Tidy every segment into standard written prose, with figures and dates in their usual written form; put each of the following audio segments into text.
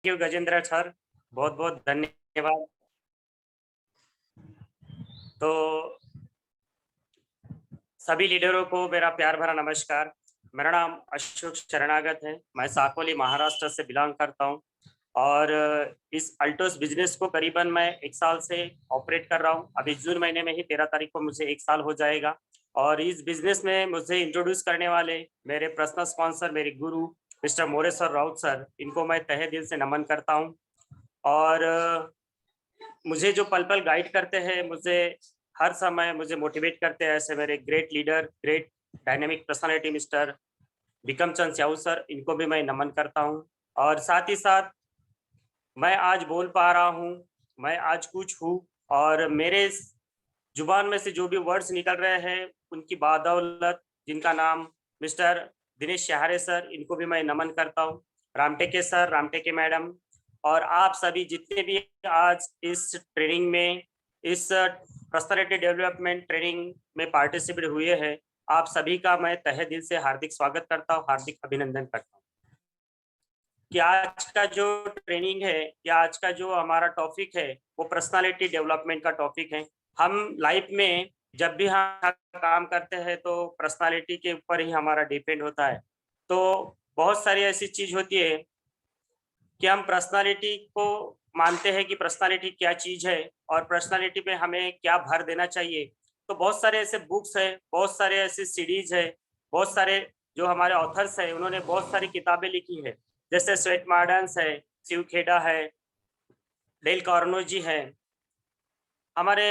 You Gajendra sir, बहुत बहुत धन्यवाद। तो सभी लीडरों को मेरा प्यार भरा नमस्कार। मेरा नाम अशोक शरणागत है। मैं साकोली महाराष्ट्र से बिलोंग करता हूँ और इस अल्टोस बिजनेस को करीबन मैं 1 साल से ऑपरेट कर रहा हूँ। अभी जून महीने में ही 13 तारीख को मुझे 1 साल हो जाएगा। और इस बिजनेस में मुझे इंट्रोड्यूस करने वाले मेरे पर्सनल स्पॉन्सर, मेरे गुरु मिस्टर मोरेश्वर राउत सर, इनको मैं तहे दिल से नमन करता हूँ। और मुझे जो पल पल गाइड करते हैं, मुझे हर समय मुझे मोटिवेट करते हैं, ऐसे मेरे great leader, great dynamic personality mister Vikram Chand Syau sir, इनको भी मैं नमन करता हूँ। और साथ ही साथ मैं आज बोल पा रहा हूँ, मैं आज कुछ हूँ, और मेरे जुबान में से जो भी वर्ड्स निकल रहे हैं उनकी बादौलत, जिनका नाम मिस्टर दिनेश शहारे सर, इनको भी मैं नमन करता हूँ। रामटेके सर, रामटेके मैडम, और आप सभी जितने भी आज इस ट्रेनिंग में, इस पर्सनालिटी डेवलपमेंट ट्रेनिंग में पार्टिसिपेट हुए हैं, आप सभी का मैं तहे दिल से हार्दिक स्वागत करता हूँ, हार्दिक अभिनंदन करता हूँ। कि आज का जो ट्रेनिंग है या आज का जो हमारा टॉपिक है वो पर्सनालिटी डेवलपमेंट का टॉपिक है। हम लाइफ में जब भी हम काम करते हैं तो पर्सनालिटी के ऊपर ही हमारा डिपेंड होता है। तो बहुत सारी ऐसी चीज होती है कि हम पर्सनालिटी को मानते हैं कि पर्सनालिटी क्या चीज है और पर्सनालिटी पे हमें क्या भर देना चाहिए। तो बहुत सारे ऐसे बुक्स है, बहुत सारे ऐसे सीरीज है, बहुत सारे जो हमारे ऑथर्स है, उन्होंने बहुत सारी किताबें लिखी है। जैसे स्वेट मार्डन्स है, शिव खेडा है, डेल कार्नेगी है, हमारे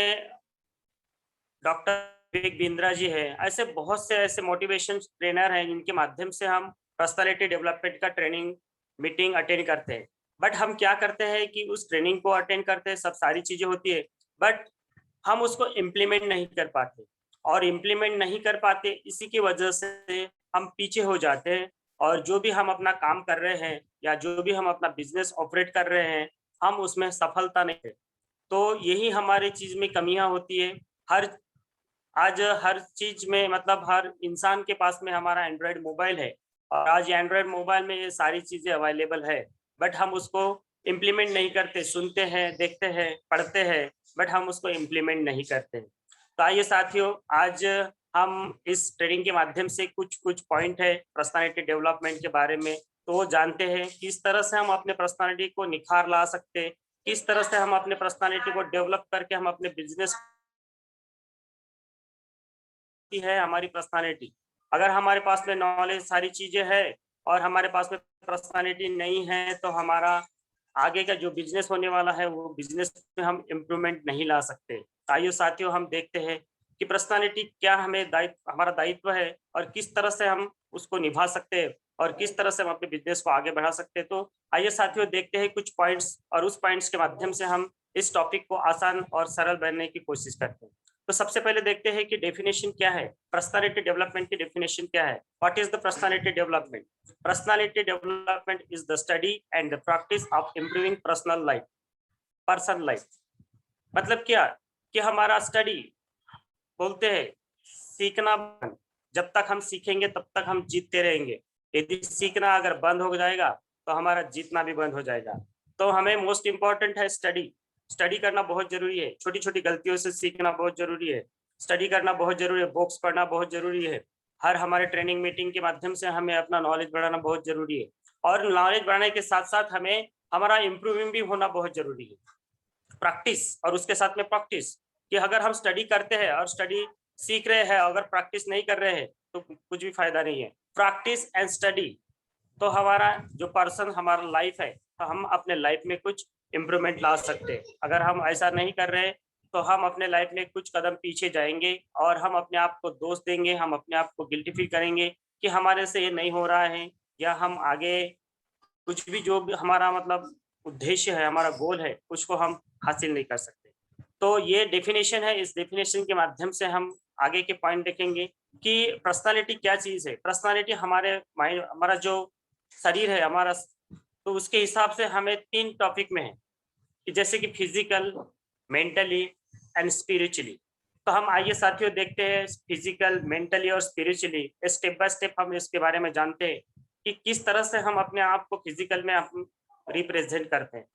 डॉक्टर विवेक बिंद्रा जी है। ऐसे बहुत से ऐसे मोटिवेशन ट्रेनर हैं जिनके माध्यम से हम पर्सनालिटी डेवलपमेंट का ट्रेनिंग मीटिंग अटेंड करते हैं। बट हम क्या करते हैं कि उस ट्रेनिंग को अटेंड करते हैं, सब सारी चीजें होती है, बट हम उसको इम्प्लीमेंट नहीं कर पाते। और इम्प्लीमेंट नहीं कर पाते इसी की वजह से हम पीछे हो जाते हैं। और जो भी हम अपना काम कर रहे हैं या जो भी हम अपना बिजनेस ऑपरेट कर रहे हैं, हम उसमें सफलता नहीं है। तो यही हमारी चीज में कमियां होती है। हर आज हर चीज में, मतलब हर इंसान के पास में हमारा एंड्रॉयड मोबाइल है, और आज एंड्रॉयड मोबाइल में ये सारी चीजें अवेलेबल है, बट हम उसको इम्प्लीमेंट नहीं करते। सुनते हैं, देखते हैं, पढ़ते हैं, बट हम उसको इम्प्लीमेंट नहीं करते। तो आइए साथियों, आज हम इस ट्रेनिंग के माध्यम से कुछ कुछ पॉइंट है पर्सनालिटी डेवलपमेंट के बारे में, तो वो जानते हैं किस तरह से हम अपने पर्सनालिटी को निखार ला सकते हैं, किस तरह से हम अपने पर्सनालिटी को डेवलप करके हम अपने बिजनेस है हमारी पर्सनालिटी। अगर हमारे पास में नॉलेज सारी चीजें है और हमारे पास में पर्सनालिटी नहीं है, तो हमारा आगे का जो बिजनेस होने वाला है वो बिजनेस में हम इम्प्रूवमेंट नहीं ला सकते। आइए साथियों, हम देखते हैं कि पर्सनालिटी क्या हमें दायित्व, हमारा दायित्व है, और किस तरह से हम उसको निभा सकते हैं और किस तरह से हम अपने बिजनेस को आगे बढ़ा सकते हैं। तो आइए साथियों, देखते हैं कुछ पॉइंट्स, और उस पॉइंट्स के माध्यम से हम इस टॉपिक को आसान और सरल बनने की कोशिश करते हैं। तो सबसे पहले देखते हैं कि डेफिनेशन क्या है, पर्सनालिटी डेवलपमेंट की डेफिनेशन क्या है। What is the personality development? Personality development is the study and the practice of improving personal life, person life. मतलब क्या कि हमारा स्टडी, बोलते हैं सीखना, जब तक हम सीखेंगे तब तक हम जीतते रहेंगे। यदि सीखना अगर बंद हो जाएगा तो हमारा जीतना भी बंद हो जाएगा। तो हमें मोस्ट इंपॉर्टेंट है स्टडी। स्टडी करना बहुत जरूरी है, छोटी छोटी गलतियों से सीखना बहुत जरूरी है, स्टडी करना बहुत जरूरी है, बुक्स पढ़ना बहुत जरूरी है। हर हमारे ट्रेनिंग मीटिंग के माध्यम से हमें अपना नॉलेज बढ़ाना बहुत जरूरी है। और नॉलेज बढ़ाने के साथ साथ हमें हमारा इम्प्रूविंग भी होना बहुत जरूरी है। प्रैक्टिस, और उसके साथ में प्रैक्टिस, कि अगर हम स्टडी करते हैं और स्टडी सीख रहे हैं, अगर प्रैक्टिस नहीं कर रहे हैं तो कुछ भी फायदा नहीं है। प्रैक्टिस एंड स्टडी, तो हमारा जो पर्सन, हमारा लाइफ है, तो हम अपने लाइफ में कुछ इम्प्रूवमेंट ला सकते हैं। अगर हम ऐसा नहीं कर रहे तो हम अपने लाइफ में कुछ कदम पीछे जाएंगे और हम अपने आप को दोष देंगे, हम अपने आप को गिल्टी फील करेंगे कि हमारे से ये नहीं हो रहा है, या हम आगे कुछ भी जो भी हमारा मतलब उद्देश्य है, हमारा गोल है, उसको हम हासिल नहीं कर सकते। तो ये डेफिनेशन है, इस डेफिनेशन के माध्यम से हम आगे के पॉइंट देखेंगे कि पर्सनालिटी क्या चीज है। पर्सनालिटी हमारे माइंड, हमारा जो शरीर है हमारा, तो उसके हिसाब से हमें 3 टॉपिक में है कि जैसे कि फिजिकल, मेंटली एंड स्पिरिचुअली। तो हम आइए साथियों देखते हैं फिजिकल, मेंटली और स्पिरिचुअली, स्टेप बाय स्टेप हम इसके बारे में जानते हैं कि किस तरह से हम अपने आप को फिजिकल में रिप्रेजेंट करते हैं।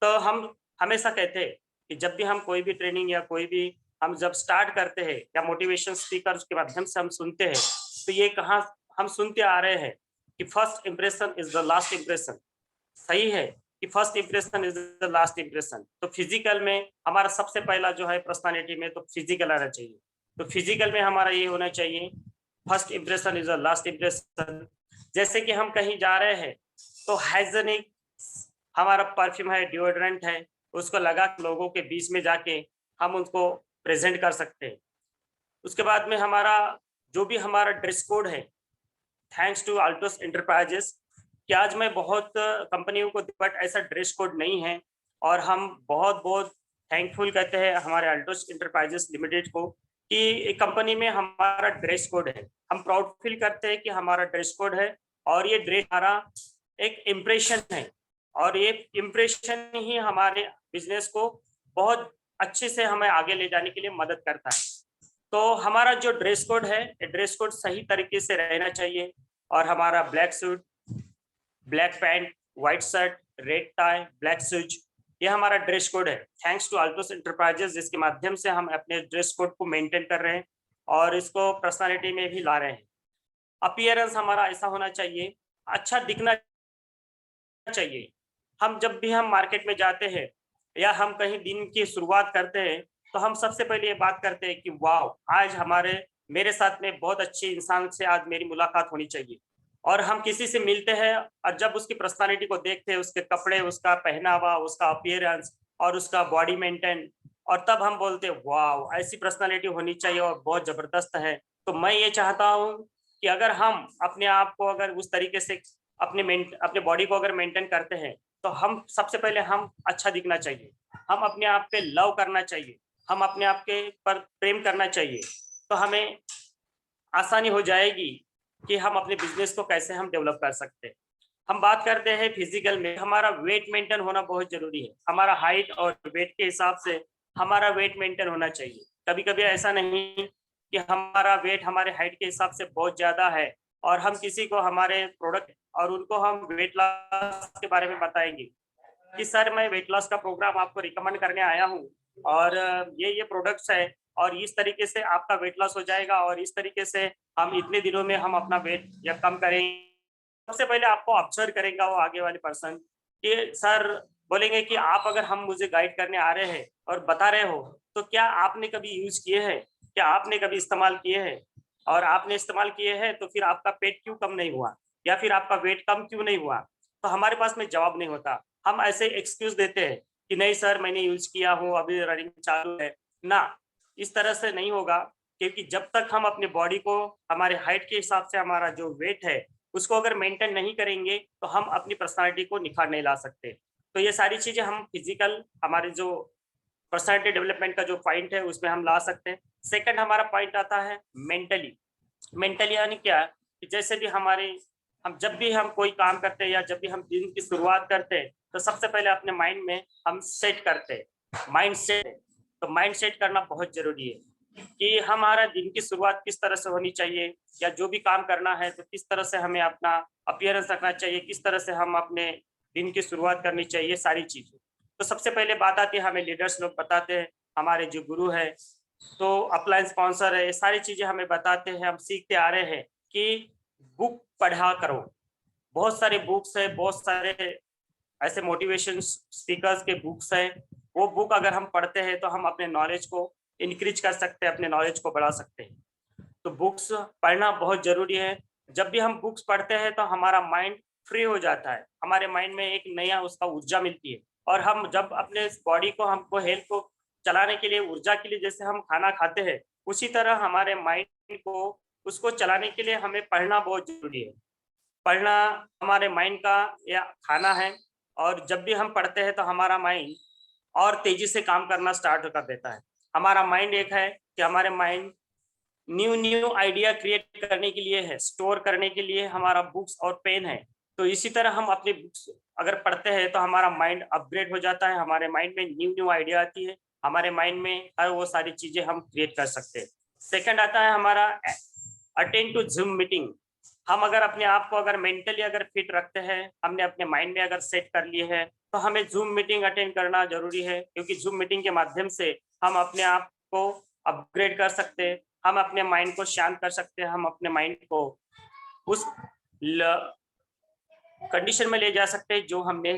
तो हम हमेशा कहते हैं कि जब भी हम कोई भी ट्रेनिंग या कोई भी हम जब स्टार्ट करते हैं या मोटिवेशन स्पीकर के माध्यम से हम सुनते हैं, तो ये कहाँ हम सुनते आ रहे हैं कि first impression is the last impression. सही है कि first impression is the last impression. तो फिजिकल में हमारा सबसे पहला जो है पर्सनालिटी में तो फिजिकल आना चाहिए। तो फिजिकल में हमारा ये होना चाहिए, first impression is the last impression. जैसे कि हम कहीं जा रहे हैं तो हाइजेनिक हमारा परफ्यूम है, डिओड्रेंट है, उसको लगा के लोगों के बीच में जाके हम उनको प्रेजेंट कर सकते हैं। उसके बाद में हमारा जो भी हमारा ड्रेस कोड है, थैंक्स टू अल्टोस एंटरप्राइजेस कि आज मैं बहुत कंपनियों को, बट ऐसा ड्रेस कोड नहीं है। और हम बहुत बहुत थैंकफुल कहते हैं हमारे अल्टोस एंटरप्राइजेस लिमिटेड को कि कंपनी में हमारा ड्रेस कोड है। हम प्राउड फील करते हैं कि हमारा ड्रेस कोड है और ये ड्रेस हमारा एक इम्प्रेशन है, और ये इम्प्रेशन ही हमारे बिजनेस को बहुत अच्छे से हमें आगे ले जाने के लिए मदद करता है। तो हमारा जो ड्रेस कोड है, ड्रेस कोड सही तरीके से रहना चाहिए। और हमारा black suit, black pant, white shirt, red tie, black shoes, ये हमारा ड्रेस कोड है। थैंक्स टू अल्टोस एंटरप्राइजेस, जिसके माध्यम से हम अपने ड्रेस कोड को मेंटेन कर रहे हैं और इसको पर्सनालिटी में भी ला रहे हैं। अपीयरेंस हमारा ऐसा होना चाहिए, अच्छा दिखना चाहिए। हम जब भी हम मार्केट में जाते हैं या हम कहीं दिन की शुरुआत करते हैं, तो हम सबसे पहले ये बात करते हैं कि वाओ, आज मेरे साथ में बहुत अच्छे इंसान से आज मेरी मुलाकात होनी चाहिए। और हम किसी से मिलते हैं और जब उसकी पर्सनालिटी को देखते हैं, उसके कपड़े, उसका पहनावा, उसका अपीयरेंस और उसका बॉडी मेंटेन, और तब हम बोलते हैं वाओ, ऐसी पर्सनालिटी होनी चाहिए और बहुत जबरदस्त है। तो मैं ये चाहता हूँ कि अगर हम अपने आप को अगर उस तरीके से अपने बॉडी को अगर मेंटेन करते हैं, तो हम सबसे पहले हम अच्छा दिखना चाहिए, हम अपने आप पे लव करना चाहिए, हम अपने आप के पर प्रेम करना चाहिए। तो हमें आसानी हो जाएगी कि हम अपने बिजनेस को कैसे हम डेवलप कर सकते हैं। हम बात करते हैं फिजिकल में, हमारा वेट मेंटेन होना बहुत जरूरी है। हमारा हाइट और वेट के हिसाब से हमारा वेट मेंटेन होना चाहिए। कभी कभी ऐसा नहीं कि हमारा वेट हमारे हाइट के हिसाब से बहुत ज्यादा है और हम किसी को हमारे प्रोडक्ट और उनको हम वेट लॉस के बारे में बताएंगे कि सर मैं वेट लॉस का प्रोग्राम आपको रिकमेंड करने आया हूँ और ये प्रोडक्ट्स है और इस तरीके से आपका वेट लॉस हो जाएगा और इस तरीके से हम इतने दिनों में हम अपना वेट या कम करेंगे। सबसे पहले आपको ऑब्जर्व करेगा वो आगे वाले पर्सन कि सर बोलेंगे कि आप अगर हम मुझे गाइड करने आ रहे हैं और बता रहे हो, तो क्या आपने कभी यूज किए हैं, क्या आपने कभी इस्तेमाल किए हैं, और आपने इस्तेमाल किए हैं तो फिर आपका पेट क्यों कम नहीं हुआ या फिर आपका वेट कम क्यों नहीं हुआ। तो हमारे पास में जवाब नहीं होता, हम ऐसे एक्सक्यूज देते हैं कि नहीं सर मैंने यूज किया हूँ, अभी रनिंग चालू है ना। इस तरह से नहीं होगा, क्योंकि जब तक हम अपने बॉडी को हमारे हाइट के हिसाब से हमारा जो वेट है उसको अगर मेंटेन नहीं करेंगे, तो हम अपनी पर्सनालिटी को निखार नहीं ला सकते। तो ये सारी चीजें हम फिजिकल हमारे जो पर्सनालिटी डेवलपमेंट का जो पॉइंट है उसमें हम ला सकते हैं। सेकंड हमारा पॉइंट आता है मेंटली। मेंटली यानी क्या कि जैसे भी हम जब भी हम कोई काम करते हैं या जब भी हम दिन की शुरुआत करते हैं, तो सबसे पहले अपने माइंड में हम सेट करते हैं माइंड सेट। तो माइंड सेट करना बहुत जरूरी है कि हमारा दिन की शुरुआत किस तरह से होनी चाहिए, या जो भी काम करना है तो किस तरह से हमें अपना अपीयरेंस रखना चाहिए, किस तरह से हम अपने दिन की शुरुआत करनी चाहिए, सारी चीजें। तो सबसे पहले बात आती है, हमें लीडर्स लोग बताते हैं, हमारे जो गुरु है, तो अपलाइन स्पॉन्सर है, ये सारी चीजें हमें बताते हैं, हम सीखते आ रहे हैं कि बुक पढ़ा करो। बहुत सारे बुक्स है, बहुत सारे ऐसे मोटिवेशन स्पीकर्स के बुक्स हैं। वो बुक अगर हम पढ़ते हैं तो हम अपने नॉलेज को इंक्रीज कर सकते हैं, अपने नॉलेज को बढ़ा सकते हैं। तो बुक्स पढ़ना बहुत जरूरी है। जब भी हम बुक्स पढ़ते हैं तो हमारा माइंड फ्री हो जाता है, हमारे माइंड में एक नया उसका ऊर्जा मिलती है। और हम जब अपने बॉडी को, हमको हेल्थ को चलाने के लिए, ऊर्जा के लिए जैसे हम खाना खाते हैं, उसी तरह हमारे माइंड को उसको चलाने के लिए हमें पढ़ना बहुत जरूरी है। पढ़ना हमारे माइंड का या खाना है। और जब भी हम पढ़ते हैं तो हमारा माइंड और तेजी से काम करना स्टार्ट कर देता है। हमारा माइंड एक है कि हमारे mind new new idea create करने के लिए है, स्टोर करने के लिए हमारा बुक्स और पेन है। तो इसी तरह हम अपनी बुक्स अगर पढ़ते हैं तो हमारा माइंड अपग्रेड हो जाता है, हमारे माइंड में न्यू न्यू आइडिया आती है, हमारे माइंड में हर वो सारी चीजें हम क्रिएट कर सकते हैं। सेकंड आता है हमारा अटेंड टू जूम मीटिंग। हम अगर अपने आप को अगर मेंटली अगर फिट रखते हैं, हमने अपने माइंड में अगर सेट कर लिए है, तो हमें जूम मीटिंग अटेंड करना जरूरी है, क्योंकि जूम मीटिंग के माध्यम से हम अपने आप को अपग्रेड कर सकते हैं, हम अपने माइंड को शांत कर सकते हैं, हम अपने माइंड को उस कंडीशन में ले जा सकते हैं जो हमने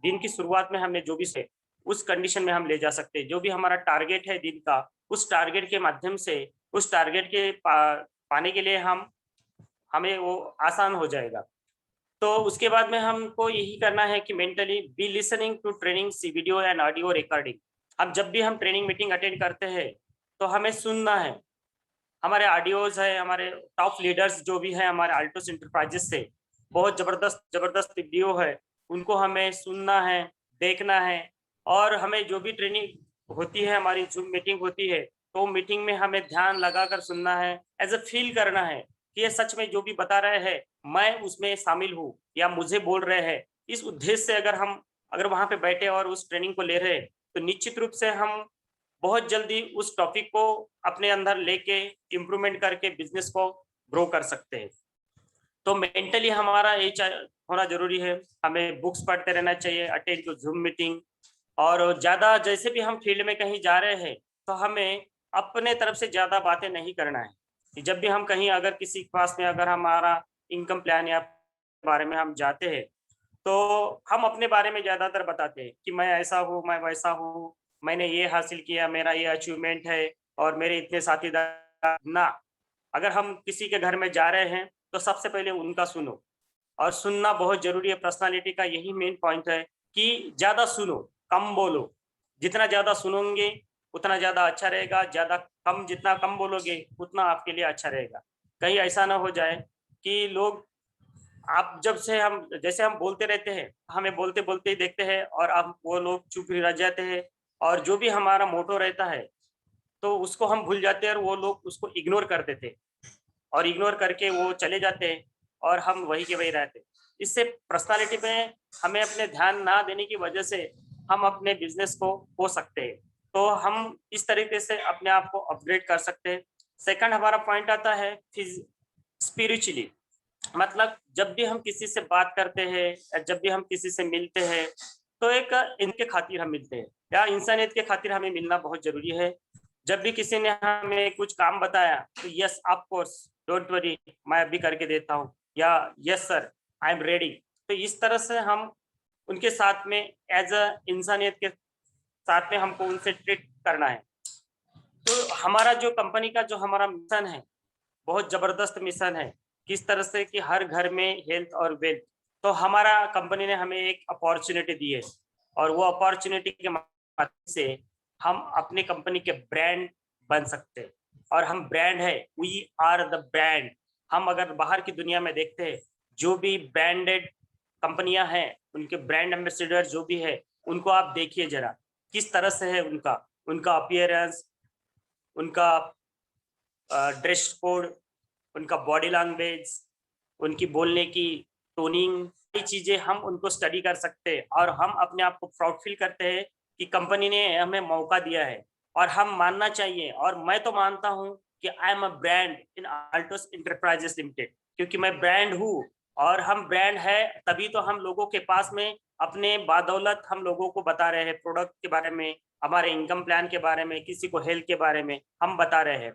दिन की शुरुआत में हमने जो भी से उस कंडीशन में हम ले जा सकते हैं। जो भी हमारा टारगेट है दिन का, उस टारगेट के माध्यम से उस टारगेट के पाने के लिए हमें वो आसान हो जाएगा। तो उसके बाद में हमको यही करना है कि mentally be listening to training see video and audio recording. अब जब भी हम ट्रेनिंग मीटिंग अटेंड करते हैं, तो हमें सुनना है। हमारे ऑडियोज है, हमारे टॉप लीडर्स जो भी है हमारे अल्टोस इंटरप्राइजेस से, बहुत जबरदस्त जबरदस्त वीडियो है, उनको हमें सुनना है, देखना है। और हमें जो भी ट्रेनिंग होती है, हमारी जूम मीटिंग होती है, तो मीटिंग में हमें ध्यान लगाकर सुनना है, एज अ फील करना है कि ये सच में जो भी बता रहे हैं मैं उसमें शामिल हूँ या मुझे बोल रहे हैं। इस उद्देश्य से अगर वहां पे बैठे और उस ट्रेनिंग को ले रहे हैं, तो निश्चित रूप से हम बहुत जल्दी उस टॉपिक को अपने अंदर लेके इम्प्रूवमेंट करके बिजनेस को ग्रो कर सकते हैं। तो मेंटली हमारा ये होना जरूरी है। हमें बुक्स पढ़ते रहना चाहिए, अटेंड टू जूम मीटिंग। और ज्यादा जैसे भी हम फील्ड में कहीं जा रहे हैं, तो हमें अपने तरफ से ज्यादा बातें नहीं करना है। कि जब भी हम कहीं अगर किसी के पास में अगर हमारा इनकम प्लान या बारे में हम जाते हैं, तो हम अपने बारे में ज्यादातर बताते हैं कि मैं ऐसा हूँ, मैं वैसा हूँ, मैंने ये हासिल किया, मेरा ये अचीवमेंट है और मेरे इतने साथीदार ना। अगर हम किसी के घर में जा रहे हैं, तो सबसे पहले उनका सुनो। और सुनना बहुत जरूरी है। पर्सनालिटी का यही मेन पॉइंट है कि ज्यादा सुनो, कम बोलो। जितना ज्यादा सुनोगे उतना ज्यादा अच्छा रहेगा, ज्यादा कम जितना कम बोलोगे उतना आपके लिए अच्छा रहेगा। कहीं ऐसा ना हो जाए कि लोग आप जब से हम जैसे हम बोलते रहते हैं, हमें बोलते बोलते ही देखते हैं और अब वो लोग चुप ही रह जाते हैं। और जो भी हमारा मोटो रहता है, तो उसको हम भूल जाते हैं और वो लोग उसको इग्नोर कर देते हैं और इग्नोर करके वो चले जाते हैं और हम वही के वही रहते हैं। इससे पर्सनालिटी पे हमें अपने ध्यान ना देने की वजह से हम अपने बिजनेस को खो सकते हैं। तो हम इस तरीके से अपने आप को अपग्रेड कर सकते हैं। सेकंड हमारा पॉइंट आता है स्पिरिचुअली। मतलब जब भी हम किसी से बात करते हैं या जब भी हम किसी से मिलते हैं, तो एक इनके खातिर हम मिलते हैं या इंसानियत के खातिर हमें मिलना बहुत जरूरी है। जब भी किसी ने हमें कुछ काम बताया, तो yes of course, don't worry, मैं अभी करके देता हूँ, या yes sir, I am ready. तो इस तरह से हम उनके साथ में एज अ इंसानियत के साथ में हमको उनसे ट्रीट करना है। तो हमारा जो कंपनी का जो हमारा मिशन है, बहुत जबरदस्त मिशन है। किस तरह से कि हर घर में हेल्थ और वेल्थ। तो हमारा कंपनी ने हमें एक अपॉर्चुनिटी दी है, और वो अपॉर्चुनिटी के माध्यम से हम अपनी कंपनी के ब्रांड बन सकते हैं। और हम ब्रांड है, वी आर द ब्रांड। हम अगर बाहर की दुनिया में देखते हैं, जो भी ब्रांडेड कंपनियां हैं, उनके ब्रांड एम्बेसडर जो भी है, उनको आप देखिए जरा किस तरह से है उनका उनका अपीयरेंस, उनका ड्रेस कोड, उनका बॉडी लैंग्वेज, उनकी बोलने की टोनिंग, ये चीजें हम उनको स्टडी कर सकते हैं। और हम अपने आप को प्राउड फील करते हैं कि कंपनी ने हमें मौका दिया है। और हम मानना चाहिए, और मैं तो मानता हूं कि I am a brand in Altos enterprises limited, क्योंकि मैं ब्रांड हूँ। और हम ब्रांड है, तभी तो हम लोगों के पास में अपने बादौलत हम लोगों को बता रहे हैं प्रोडक्ट के बारे में, हमारे इनकम प्लान के बारे में, किसी को हेल्थ के बारे में हम बता रहे हैं।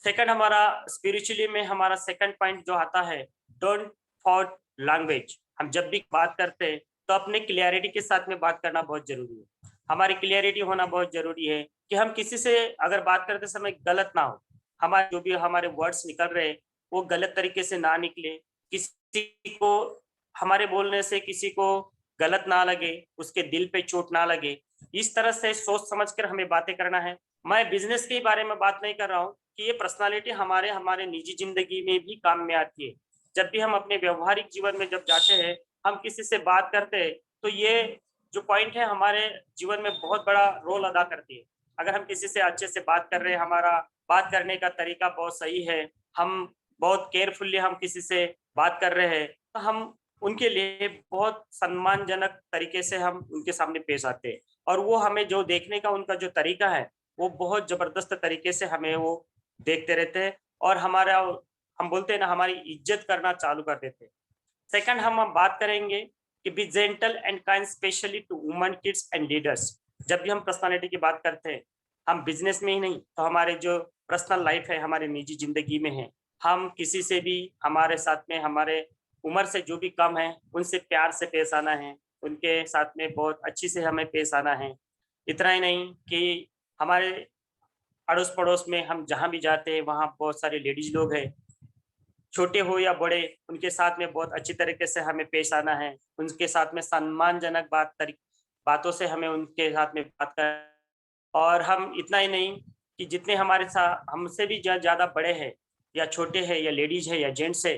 सेकंड हमारा स्पिरिचुअली में हमारा सेकंड पॉइंट जो आता है, डोंट फॉर लैंग्वेज। हम जब भी बात करते हैं, तो अपने क्लियरिटी के साथ में बात करना बहुत जरूरी है। हमारी क्लियरिटी होना बहुत जरूरी है कि हम किसी से अगर बात करते समय गलत ना हो, हमारे जो भी हमारे वर्ड्स निकल रहे हैं वो गलत तरीके से ना निकले, किसी को हमारे बोलने से किसी को गलत ना लगे, उसके दिल पे चोट ना लगे। इस तरह से सोच समझ कर हमें बातें करना है। मैं बिजनेस के बारे में बात नहीं कर रहा हूँ कि ये पर्सनालिटी हमारे हमारे निजी जिंदगी में भी काम में आती है। जब भी हम अपने व्यवहारिक जीवन में जब जाते हैं, हम किसी से बात करते हैं, तो ये जो पॉइंट है हमारे जीवन में बहुत बड़ा रोल अदा करती है। अगर हम किसी से अच्छे से बात कर रहे हैं, हमारा बात करने का तरीका बहुत सही है, हम बहुत केयरफुल्ली हम किसी से बात कर रहे हैं, तो हम उनके लिए बहुत सम्मानजनक तरीके से हम उनके सामने पेश आते हैं। और वो हमें जो देखने का उनका जो तरीका है, वो बहुत जबरदस्त तरीके से हमें वो देखते रहते हैं। और हमारा हम बोलते हैं ना, हमारी इज्जत करना चालू कर देते हैं। सेकंड हम बात करेंगे कि be gentle and kind specially to woman, kids and leaders. जब भी हम पर्सनालिटी की बात करते हैं, हम बिजनेस में ही नहीं तो हमारे जो पर्सनल लाइफ है, हमारे निजी जिंदगी में है, हम किसी से भी हमारे साथ में, हमारे उम्र से जो भी कम है उनसे प्यार से पेश आना है, उनके साथ में बहुत अच्छी से हमें पेश आना है। इतना ही नहीं कि हमारे अड़ोस पड़ोस में हम जहाँ भी जाते हैं वहाँ बहुत सारे लेडीज लोग हैं, छोटे हो या बड़े, उनके साथ में बहुत अच्छी तरीके से हमें पेश आना है, उनके साथ में सम्मानजनक बातों से हमें उनके साथ में बात कर। और हम इतना ही नहीं कि जितने हमारे साथ हमसे भी ज़्यादा बड़े हैं या छोटे हैं या लेडीज है या जेंट्स है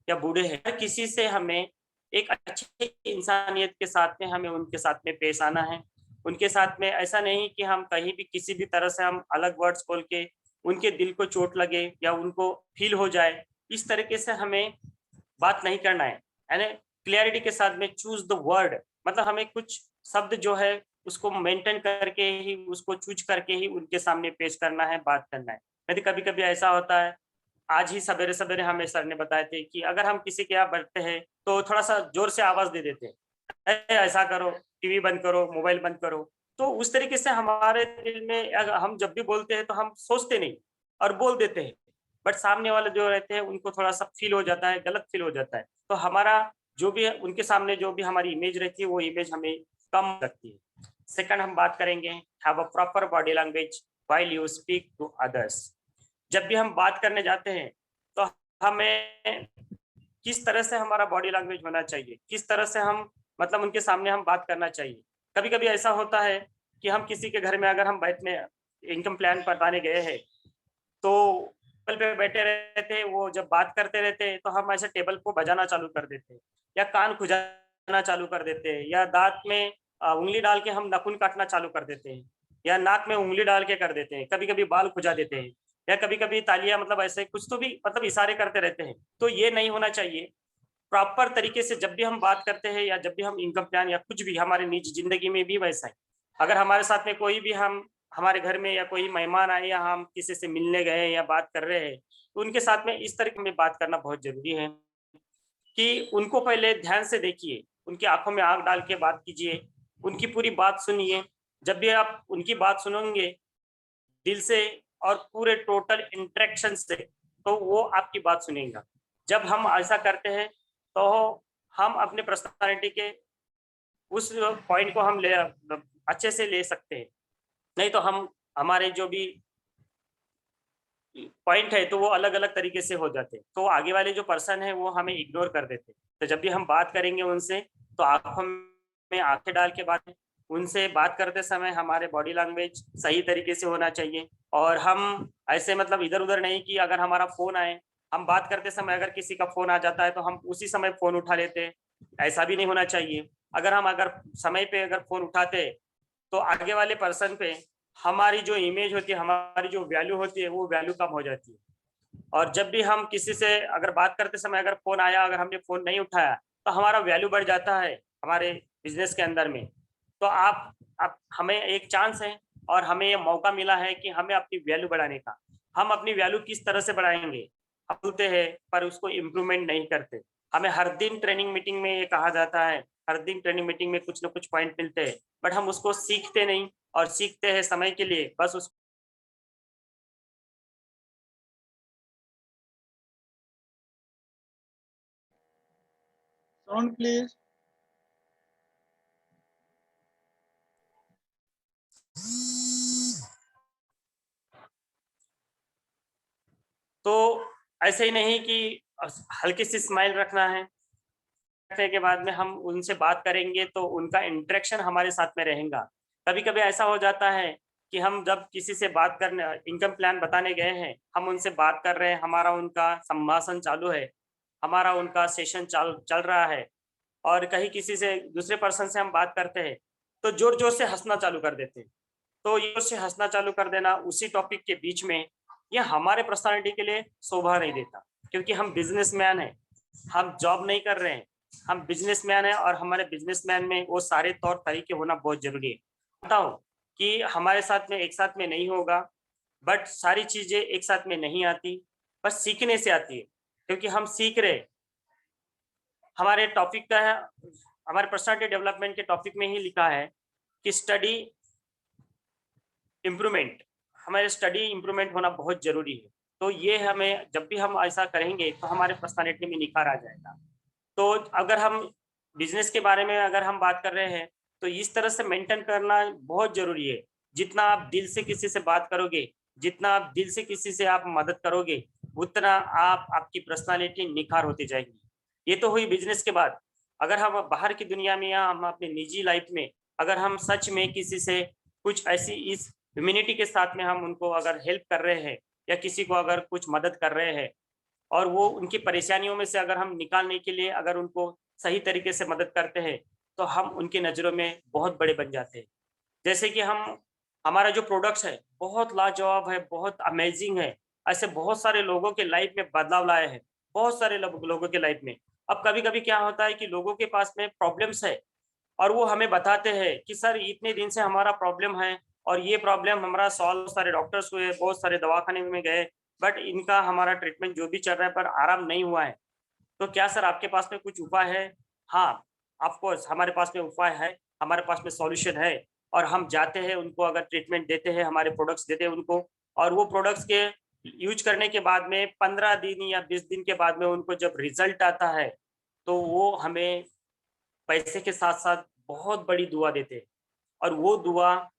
या बूढ़े हैं, हर किसी से हमें एक अच्छी इंसानियत के साथ में हमें उनके साथ में पेश आना है। उनके साथ में ऐसा नहीं कि हम कहीं भी किसी भी तरह से हम अलग वर्ड्स बोल के उनके दिल को चोट लगे या उनको फील हो जाए, इस तरीके से हमें बात नहीं करना है ना। क्लियरिटी के साथ में चूज द वर्ड, मतलब हमें कुछ शब्द जो है उसको मेंटेन करके ही, उसको चूज करके ही उनके सामने पेश करना है, बात करना है। यदि कभी कभी ऐसा होता है, आज ही सवेरे सवेरे हमें सर ने बताए थे कि अगर हम किसी के यहाँ बैठते हैं तो थोड़ा सा जोर से आवाज दे देते हैं, ऐसा करो, टीवी बंद करो, मोबाइल बंद करो। तो उस तरीके से हमारे दिल में हम जब भी बोलते हैं तो हम सोचते नहीं और बोल देते हैं, बट सामने वाले जो रहते हैं उनको थोड़ा सा फील हो जाता है, गलत फील हो जाता है। तो हमारा जो भी है उनके सामने जो भी हमारी इमेज रहती है वो इमेज हमें कम लगती है। सेकंड हम बात करेंगे have a proper body language while you speak to others. जब भी हम बात करने जाते हैं तो हमें किस तरह से हमारा बॉडी लैंग्वेज होना चाहिए, किस तरह से हम मतलब उनके सामने हम बात करना चाहिए। कभी कभी ऐसा होता है कि हम किसी के घर में अगर हम बैठने इनकम प्लान बताने गए हैं तो टेबल पे बैठे रहते हैं, वो जब बात करते रहते हैं तो हम ऐसे टेबल को बजाना चालू कर देते हैं या कान खुजाना चालू कर देते हैं या दांत में उंगली डाल के हम नाखून काटना चालू कर देते हैं या नाक में उंगली डाल के कर देते हैं, कभी कभी बाल खुजा देते हैं या कभी कभी तालियां, मतलब ऐसे कुछ तो भी मतलब इशारे करते रहते हैं। तो ये नहीं होना चाहिए। प्रॉपर तरीके से जब भी हम बात करते हैं या जब भी हम इनकम प्लान या कुछ भी हमारे निजी जिंदगी में भी वैसा है, अगर हमारे साथ में कोई भी हम हमारे घर में या कोई मेहमान आए या हम किसी से मिलने गए या बात कर रहे हैं तो उनके साथ में इस तरीके में बात करना बहुत जरूरी है कि उनको पहले ध्यान से देखिए, उनकी आंखों में आंख डाल के बात कीजिए, उनकी पूरी बात सुनिए। जब भी आप उनकी बात सुनेंगे दिल से और पूरे टोटल इंटरेक्शन से, तो वो आपकी बात सुनेगा। जब हम ऐसा करते हैं तो हम अपने पर्सनालिटी के उस पॉइंट को हम ले अच्छे से ले सकते हैं। नहीं तो हम हमारे जो भी पॉइंट है तो वो अलग अलग तरीके से हो जाते हैं, तो आगे वाले जो पर्सन है वो हमें इग्नोर कर देते हैं। तो जब भी हम बात करेंगे उनसे तो आंखों में आंखें डाल के बात, उनसे बात करते समय हमारे बॉडी लैंग्वेज सही तरीके से होना चाहिए। और हम ऐसे मतलब इधर उधर नहीं कि अगर हमारा फोन आए, हम बात करते समय अगर किसी का फोन आ जाता है तो हम उसी समय फोन उठा लेते हैं, ऐसा भी नहीं होना चाहिए। अगर समय पे अगर फोन उठाते तो आगे वाले पर्सन पे हमारी जो इमेज होती है, हमारी जो वैल्यू होती है वो वैल्यू कम हो जाती है। और जब भी हम किसी से अगर बात करते समय अगर फोन आया, अगर हमने फोन नहीं उठाया तो हमारा वैल्यू बढ़ जाता है हमारे बिजनेस के अंदर में। तो आप हमें एक चांस है और हमें ये मौका मिला है कि हमें अपनी वैल्यू बढ़ाने का। हम अपनी वैल्यू किस तरह से बढ़ाएंगे, हम बोलते हैं पर उसको इम्प्रूवमेंट नहीं करते। हमें हर दिन ट्रेनिंग मीटिंग में ये कहा जाता है, हर दिन ट्रेनिंग मीटिंग में कुछ ना कुछ पॉइंट मिलते हैं, बट हम उसको सीखते नहीं और सीखते हैं समय के लिए, बस उस Sound please. तो ऐसे ही नहीं कि हल्की सी स्माइल रखना है, रखने के बाद में हम उनसे बात करेंगे तो उनका इंटरेक्शन हमारे साथ में रहेगा। कभी कभी ऐसा हो जाता है कि हम जब किसी से बात करने इनकम प्लान बताने गए हैं, हम उनसे बात कर रहे हैं, हमारा उनका संभाषण चालू है, हमारा उनका सेशन चल चल रहा है और कहीं किसी से दूसरे पर्सन से हम बात करते हैं तो जोर जोर से हंसना चालू कर देते हैं। तो ये से हंसना चालू कर देना उसी टॉपिक के बीच में, ये हमारे पर्सनालिटी के लिए शोभा नहीं देता। क्योंकि हम बिजनेसमैन हैं, हम जॉब नहीं कर रहे हैं, हम बिजनेसमैन हैं और हमारे बिजनेसमैन में वो सारे तौर तरीके होना बहुत जरूरी है। बताओ कि हमारे साथ में एक साथ में नहीं होगा, बट सारी चीजें एक साथ में नहीं आती, बस सीखने से आती है। क्योंकि हम सीख रहे, हमारे टॉपिक का है, हमारे पर्सनालिटी डेवलपमेंट के टॉपिक में ही लिखा है कि स्टडी इम्प्रूवमेंट, हमारे स्टडी इम्प्रूवमेंट होना बहुत जरूरी है। तो ये हमें, जब भी हम ऐसा करेंगे तो हमारे पर्सनालिटी में निखार आ जाएगा। तो अगर हम बिजनेस के बारे में अगर हम बात कर रहे हैं तो इस तरह से मेंटेन करना बहुत जरूरी है। जितना आप दिल से किसी से बात करोगे, जितना आप दिल से किसी से आप मदद करोगे, उतना आप आपकी पर्सनालिटी निखार होती जाएगी। ये तो हुई बिजनेस के बाद। अगर हम बाहर की दुनिया में या हम अपनी निजी लाइफ में अगर हम सच में किसी से कुछ ऐसी इस ह्यूमैनिटी के साथ में हम उनको अगर हेल्प कर रहे हैं या किसी को अगर कुछ मदद कर रहे हैं और वो उनकी परेशानियों में से अगर हम निकालने के लिए अगर उनको सही तरीके से मदद करते हैं तो हम उनकी नज़रों में बहुत बड़े बन जाते हैं। जैसे कि हम, हमारा जो प्रोडक्ट्स है बहुत लाजवाब है, बहुत अमेजिंग है, ऐसे बहुत सारे लोगों के लाइफ में बदलाव लाए हैं, बहुत सारे लोगों के लाइफ में। अब कभी कभी क्या होता है कि लोगों के पास में प्रॉब्लम्स है और वो हमें बताते हैं कि सर इतने दिन से हमारा प्रॉब्लम है और ये प्रॉब्लम हमारा सॉल्व, सारे डॉक्टर्स हुए, बहुत सारे दवाखाने में गए, बट इनका हमारा ट्रीटमेंट जो भी चल रहा है पर आराम नहीं हुआ है। तो क्या सर आपके पास में कुछ उपाय है? हाँ, ऑफ कोर्स हमारे पास में उपाय है, हमारे पास में सॉल्यूशन है। और हम जाते हैं उनको अगर ट्रीटमेंट देते हैं, हमारे प्रोडक्ट्स देते हैं उनको, और वो प्रोडक्ट्स के यूज करने के बाद में 15 दिन या 20 दिन के बाद में उनको जब रिजल्ट आता है, तो वो हमें पैसे के साथ-साथ बहुत बड़ी दुआ देते हैं और वो दुआ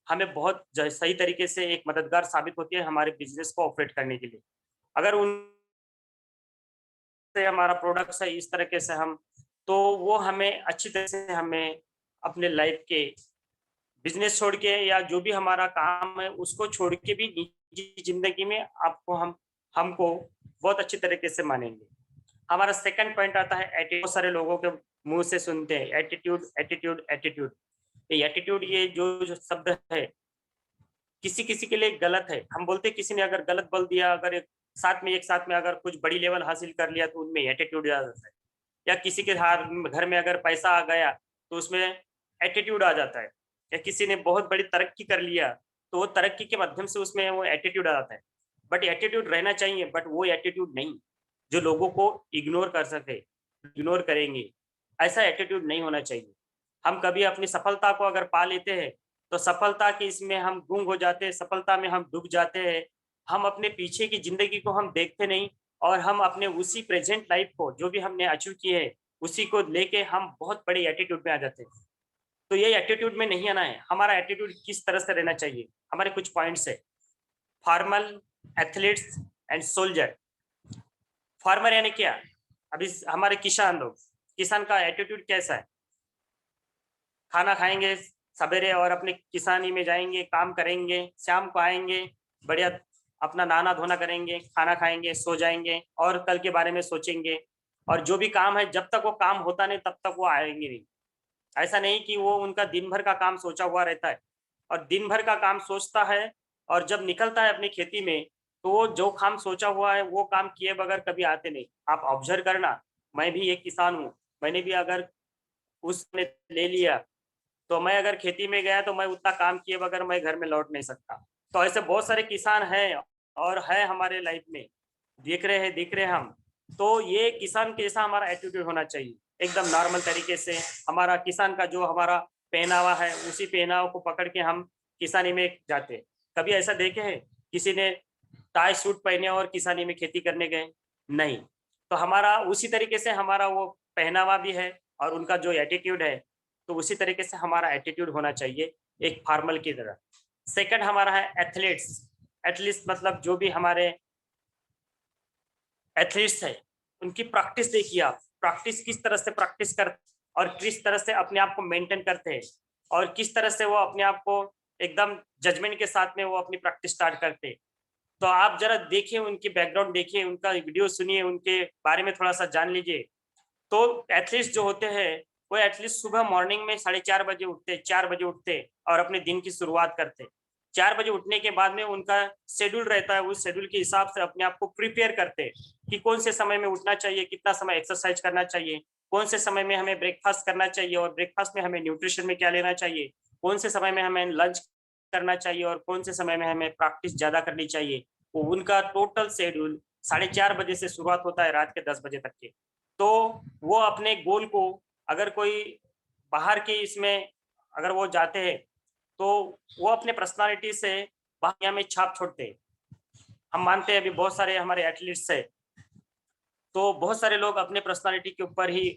हमें बहुत सही तरीके से एक मददगार साबित होती है हमारे बिज़नेस को ऑपरेट करने के लिए। अगर उनसे हमारा प्रोडक्ट्स है इस तरीके से हम, तो वो हमें अच्छी तरह से हमें अपने लाइफ के बिज़नेस छोड़ के या जो भी हमारा काम है उसको छोड़ के भी निजी ज़िंदगी में आपको हमको बहुत अच्छी तरीके से मानेंगे। हमारा सेकंड पॉइंट आता है एटीट्यूड। बहुत सारे लोगों के मुँह से सुनते हैं एटीट्यूड, एटीट्यूड, एटीट्यूड। ये एटीट्यूड, ये जो शब्द है, किसी-किसी के लिए गलत है। हम बोलते हैं किसी ने अगर गलत बोल दिया, अगर एक साथ में अगर कुछ बड़ी लेवल हासिल कर लिया तो उनमें एटीट्यूड आ जाता है। या किसी के घर में अगर पैसा आ गया तो उसमें एटीट्यूड आ जाता है। या किसी ने बहुत बड़ी तरक्की कर लिया तो वो तरक्की के माध्यम से उसमें वो एटीट्यूड आ जाता है। बट एटीट्यूड रहना चाहिए, बट वो एटीट्यूड नहीं जो लोगों को इग्नोर कर सके, इग्नोर करेंगे, ऐसा एटीट्यूड नहीं होना चाहिए। हम कभी अपनी सफलता को अगर पा लेते हैं तो सफलता की इसमें हम गुम हो जाते हैं, सफलता में हम डूब जाते हैं। हम अपने पीछे की ज़िंदगी को हम देखते नहीं और हम अपने उसी प्रेज़ेंट लाइफ़ को जो भी हमने अचीव किए है, उसी को लेके हम बहुत बड़े एटीट्यूड में आ जाते हैं। तो ये एटीट्यूड में नहीं आना है। हमारा एटीट्यूड किस तरह से रहना चाहिए? हमारे कुछ पॉइंट्स है। Formal, athletes and soldier. Farmer यानी क्या? अभी हमारे किसान लोग, किसान का एटीट्यूड कैसा है? खाना खाएँगे सवेरे और अपने किसानी में जाएँगे, काम करेंगे, शाम को आएँगे, बढ़िया अपना नहाना-धोना करेंगे, खाना खाएँगे, सो जाएँगे और कल के बारे में सोचेंगे। और जो भी काम है जब तक वो काम होता नहीं तब तक वो आएँगे नहीं। ऐसा नहीं कि वो उनका दिन भर का काम सोचा हुआ रहता है और दिन भर का काम सोचता है और जब निकलता है अपनी खेती में, तो वो जो काम सोचा हुआ है वो काम किए बगैर कभी आते नहीं। आप ऑब्ज़र्व करना, मैं भी एक किसान हूँ, मैंने भी अगर उसने ले लिया तो मैं अगर खेती में गया तो मैं उतना काम किए बगैर मैं घर में लौट नहीं सकता। तो ऐसे बहुत सारे किसान हैं और है हमारे लाइफ में, दिख रहे हैं हम। तो ये किसान के जैसा हमारा एटीट्यूड होना चाहिए, एकदम नॉर्मल तरीके से। हमारा किसान का जो हमारा पहनावा है, उसी पहनावा को पकड़ के हम किसानी में जाते हैं। कभी ऐसा देखे हैं, किसी ने टाई सूट पहने और किसानी में खेती करने गए? नहीं। तो हमारा उसी तरीके से हमारा वो पहनावा भी है और उनका जो एटीट्यूड है, तो उसी तरीके से हमारा एटीट्यूड होना चाहिए, एक फार्मल की तरह। सेकंड हमारा है एथलीट्स। एथलीट्स मतलब जो भी हमारे एथलीट्स हैं, उनकी प्रैक्टिस देखिए आप। प्रैक्टिस किस तरह से प्रैक्टिस कर और किस तरह से अपने आप को मेंटेन करते हैं और किस तरह से वो अपने आप को एकदम जजमेंट के साथ में वो अपनी प्रैक्टिस स्टार्ट करते हैं। तो आप ज़रा देखिए, उनकी बैकग्राउंड देखिए, उनका वीडियो सुनिए, उनके बारे में थोड़ा-सा जान लीजिए। तो एथलीट्स जो होते हैं, वो एटलीस्ट सुबह मॉर्निंग में 4:30 बजे उठते, 4 बजे उठते और अपने दिन की शुरुआत करते। 4 बजे उठने के बाद में उनका शेड्यूल रहता है, उस शेड्यूल के हिसाब से अपने आप को प्रिपेयर करते कि कौन से समय में उठना चाहिए, कितना समय एक्सरसाइज करना चाहिए, कौन से समय में हमें ब्रेकफास्ट करना चाहिए और ब्रेकफास्ट में हमें न्यूट्रिशन में क्या लेना चाहिए, कौन से समय में हमें लंच करना चाहिए और कौन से समय में हमें प्रैक्टिस ज़्यादा करनी चाहिए। वो उनका टोटल शेड्यूल 4:30 बजे से शुरुआत होता है रात के 10 बजे तक के। तो वो अपने गोल को, अगर कोई बाहर के इसमें अगर वो जाते हैं तो वो अपने पर्सनालिटी से दुनिया में छाप छोड़ते हैं। हम मानते हैं अभी बहुत सारे हमारे एथलीट्स है, तो बहुत सारे लोग अपने पर्सनालिटी के ऊपर ही,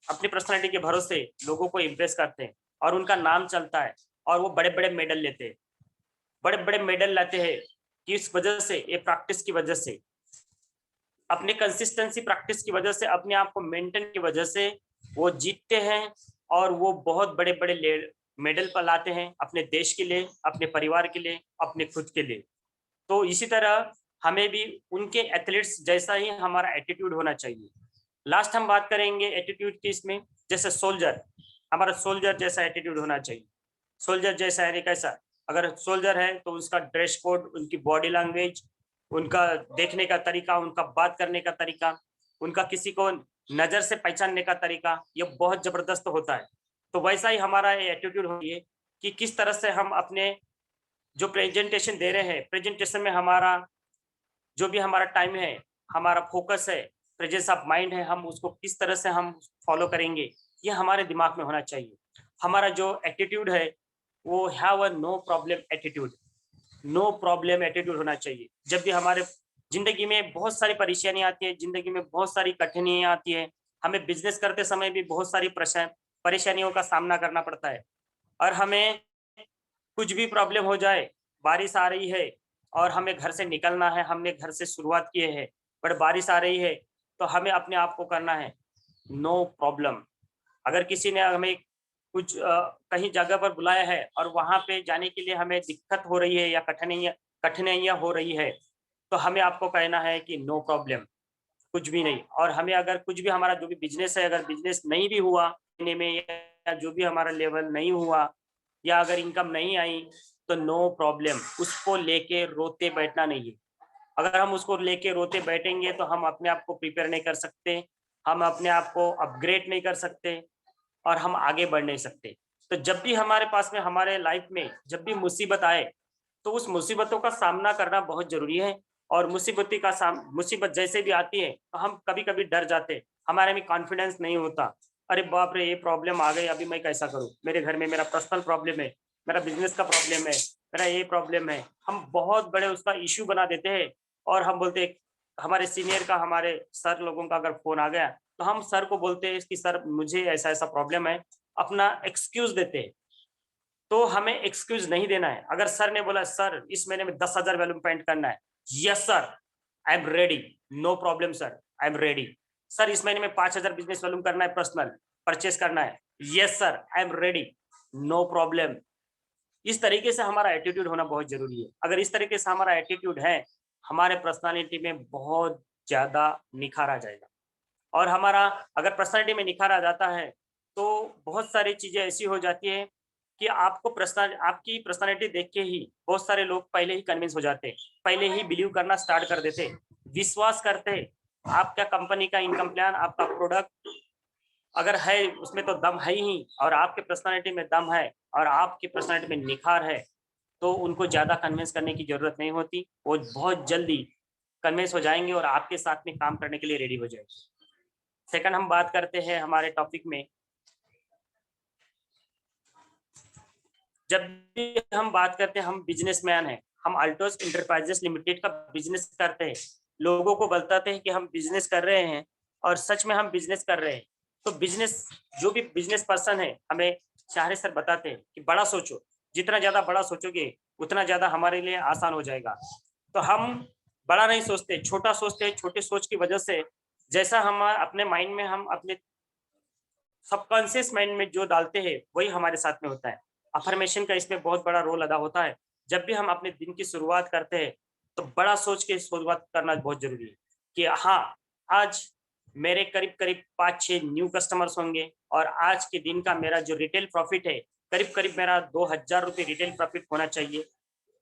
अपनी पर्सनालिटी के भरोसे लोगों को इम्प्रेस करते हैं और उनका नाम चलता है और वो बड़े बड़े मेडल लेते हैं, बड़े बड़े मेडल लाते हैं। किस वजह से? ये प्रैक्टिस की वजह से, अपने कंसिस्टेंसी प्रैक्टिस की वजह से, अपने आप को मेंटेन की वजह से वो जीतते हैं और वो बहुत बड़े बड़े मेडल पर लाते हैं अपने देश के लिए, अपने परिवार के लिए, अपने खुद के लिए। तो इसी तरह हमें भी उनके एथलीट्स जैसा ही हमारा एटीट्यूड होना चाहिए। लास्ट हम बात करेंगे एटीट्यूड की इसमें, जैसे सोल्जर, हमारा सोल्जर जैसा एटीट्यूड होना चाहिए। सोल्जर जैसा है कैसा? अगर सोल्जर है तो उसका ड्रेस कोड, उनकी बॉडी लैंग्वेज, उनका देखने का तरीका, उनका बात करने का तरीका, उनका किसी को नजर से पहचानने का तरीका, ये बहुत जबरदस्त होता है। तो वैसा ही हमारा ये एटीट्यूड होती है कि किस तरह से हम अपने जो प्रेजेंटेशन दे रहे हैं, प्रेजेंटेशन में हमारा जो भी हमारा टाइम है, हमारा फोकस है, प्रेजेंस ऑफ माइंड है, हम उसको किस तरह से हम फॉलो करेंगे, ये हमारे दिमाग में होना चाहिए। हमारा जो एटीट्यूड है वो have a no problem attitude, no problem attitude होना चाहिए। जब भी हमारे जिंदगी में बहुत सारी परेशानियां आती है, जिंदगी में बहुत सारी कठिनाइयां आती है, हमें बिजनेस करते समय भी बहुत सारी परेशानियों का सामना करना पड़ता है। और हमें कुछ भी प्रॉब्लम हो जाए, बारिश आ रही है और हमें घर से निकलना है, हमने घर से शुरुआत किए है, बट बारिश आ रही है, तो हमें अपने आप को करना है नो प्रॉब्लम। अगर किसी ने हमें कुछ कहीं जगह पर बुलाया है और वहां पे जाने के लिए हमें दिक्कत हो रही है या कठिनाइयां हो रही है, तो हमें आपको कहना है कि नो प्रॉब्लम, कुछ भी नहीं। और हमें अगर कुछ भी हमारा जो भी बिजनेस है, अगर बिजनेस नहीं भी हुआ महीने में, या जो भी हमारा लेवल नहीं हुआ, या अगर इनकम नहीं आई, तो नो प्रॉब्लम, उसको लेके रोते बैठना नहीं है। अगर हम उसको लेके रोते बैठेंगे तो हम अपने आप को प्रिपेयर नहीं कर सकते, हम अपने आप को अपग्रेड नहीं कर सकते और हम आगे बढ़ नहीं सकते। तो जब भी हमारे पास में, हमारे लाइफ में जब भी मुसीबत आए, तो उस मुसीबतों का सामना करना बहुत जरूरी है। और मुसीबत जैसे भी आती है तो हम कभी कभी डर जाते, हमारे में कॉन्फिडेंस नहीं होता। अरे बाप रे, ये प्रॉब्लम आ गई, अभी मैं कैसा करूं, मेरे घर में मेरा पर्सनल प्रॉब्लम है, मेरा बिजनेस का प्रॉब्लम है, मेरा ये प्रॉब्लम है, हम बहुत बड़े उसका इश्यू बना देते हैं। और हम बोलते हैं, हमारे सीनियर का, हमारे सर लोगों का अगर फोन आ गया, तो हम सर को बोलते हैं कि सर मुझे ऐसा ऐसा प्रॉब्लम है, अपना एक्सक्यूज देते हैं। तो हमें एक्सक्यूज नहीं देना है। अगर सर ने बोला सर इस महीने में 10,000 वैल्यूम पेंट करना है, yes sir, I am ready, no problem sir, I am ready. Sir इस महीने में 5,000 बिजनेस वैल्यूम करना है, पर्सनल परचेस करना है, yes sir, I am ready, no problem. इस तरीके से हमारा एटीट्यूड होना बहुत जरूरी है। अगर इस तरीके से हमारा एटीट्यूड है, हमारे पर्सनालिटी में बहुत ज्यादा निखार आ जाएगा। और हमारा अगर पर्सनालिटी में निखार आ जाता है, तो बहुत सारी चीजें ऐसी हो जाती है कि आपकी पर्सनालिटी देख के ही बहुत सारे लोग पहले ही कन्विंस हो जाते हैं, पहले ही बिलीव करना स्टार्ट कर देते, विश्वास करते। आपका कंपनी का इनकम प्लान, आपका प्रोडक्ट अगर है, उसमें तो दम है ही, और आपके पर्सनालिटी में दम है और आपकी पर्सनालिटी में निखार है, तो उनको ज्यादा कन्विंस करने की जरूरत नहीं होती, वो बहुत जल्दी कन्विंस हो जाएंगे और आपके साथ में काम करने के लिए रेडी हो जाएंगे। सेकंड हम बात करते हैं हमारे टॉपिक में, जब भी हम बात करते हैं, हम बिजनेसमैन हैं, हम अल्टोस इंटरप्राइजेस लिमिटेड का बिजनेस करते हैं, लोगों को बताते हैं कि हम बिजनेस कर रहे हैं और सच में हम बिजनेस कर रहे हैं। तो बिजनेस, जो भी बिजनेस पर्सन है, हमें चारे सर बताते हैं कि बड़ा सोचो, जितना ज्यादा बड़ा सोचोगे उतना ज्यादा हमारे लिए आसान हो जाएगा। तो हम बड़ा नहीं सोचते, छोटा सोचते हैं। छोटे सोच की वजह से जैसा हम अपने माइंड में, हम अपने सबकॉन्शियस माइंड में जो डालते हैं वही हमारे साथ में होता है। अफर्मेशन का इसमें बहुत बड़ा रोल अदा होता है। जब भी हम अपने दिन की शुरुआत करते हैं, तो बड़ा सोच के शुरुआत करना बहुत जरूरी है कि हाँ, आज मेरे करीब करीब 5-6 न्यू कस्टमर्स होंगे और आज के दिन का मेरा जो रिटेल प्रॉफिट है, करीब करीब मेरा 2,000 रुपये रिटेल प्रॉफिट होना चाहिए।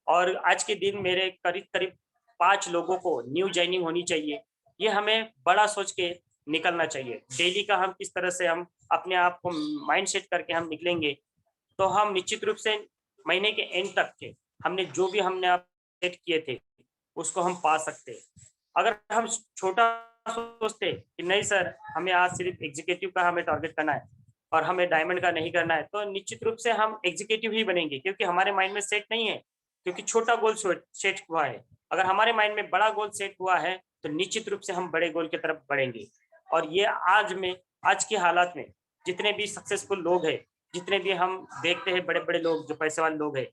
और आज के दिन मेरे करीब करीब 5 लोगों को न्यू ज्वाइनिंग होनी चाहिए। ये हमें बड़ा सोच के निकलना चाहिए। डेली का हम किस तरह से हम अपने आप को माइंड सेट करके हम निकलेंगे, तो हम निश्चित रूप से महीने के एंड तक के हमने जो भी हमने आप सेट किए थे, उसको हम पा सकते हैं। अगर हम छोटा सोचते कि नहीं सर, हमें आज सिर्फ एग्जीक्यूटिव का हमें टारगेट करना है और हमें डायमंड का नहीं करना है, तो निश्चित रूप से हम एग्जीक्यूटिव ही बनेंगे, क्योंकि हमारे माइंड में सेट नहीं है, क्योंकि छोटा गोल सेट हुआ है। अगर हमारे माइंड में बड़ा गोल सेट हुआ है तो निश्चित रूप से हम बड़े गोल की तरफ बढ़ेंगे। और ये आज के हालात में जितने भी सक्सेसफुल लोग हैं, जितने भी हम देखते हैं बड़े बड़े लोग जो पैसे वाले लोग हैं,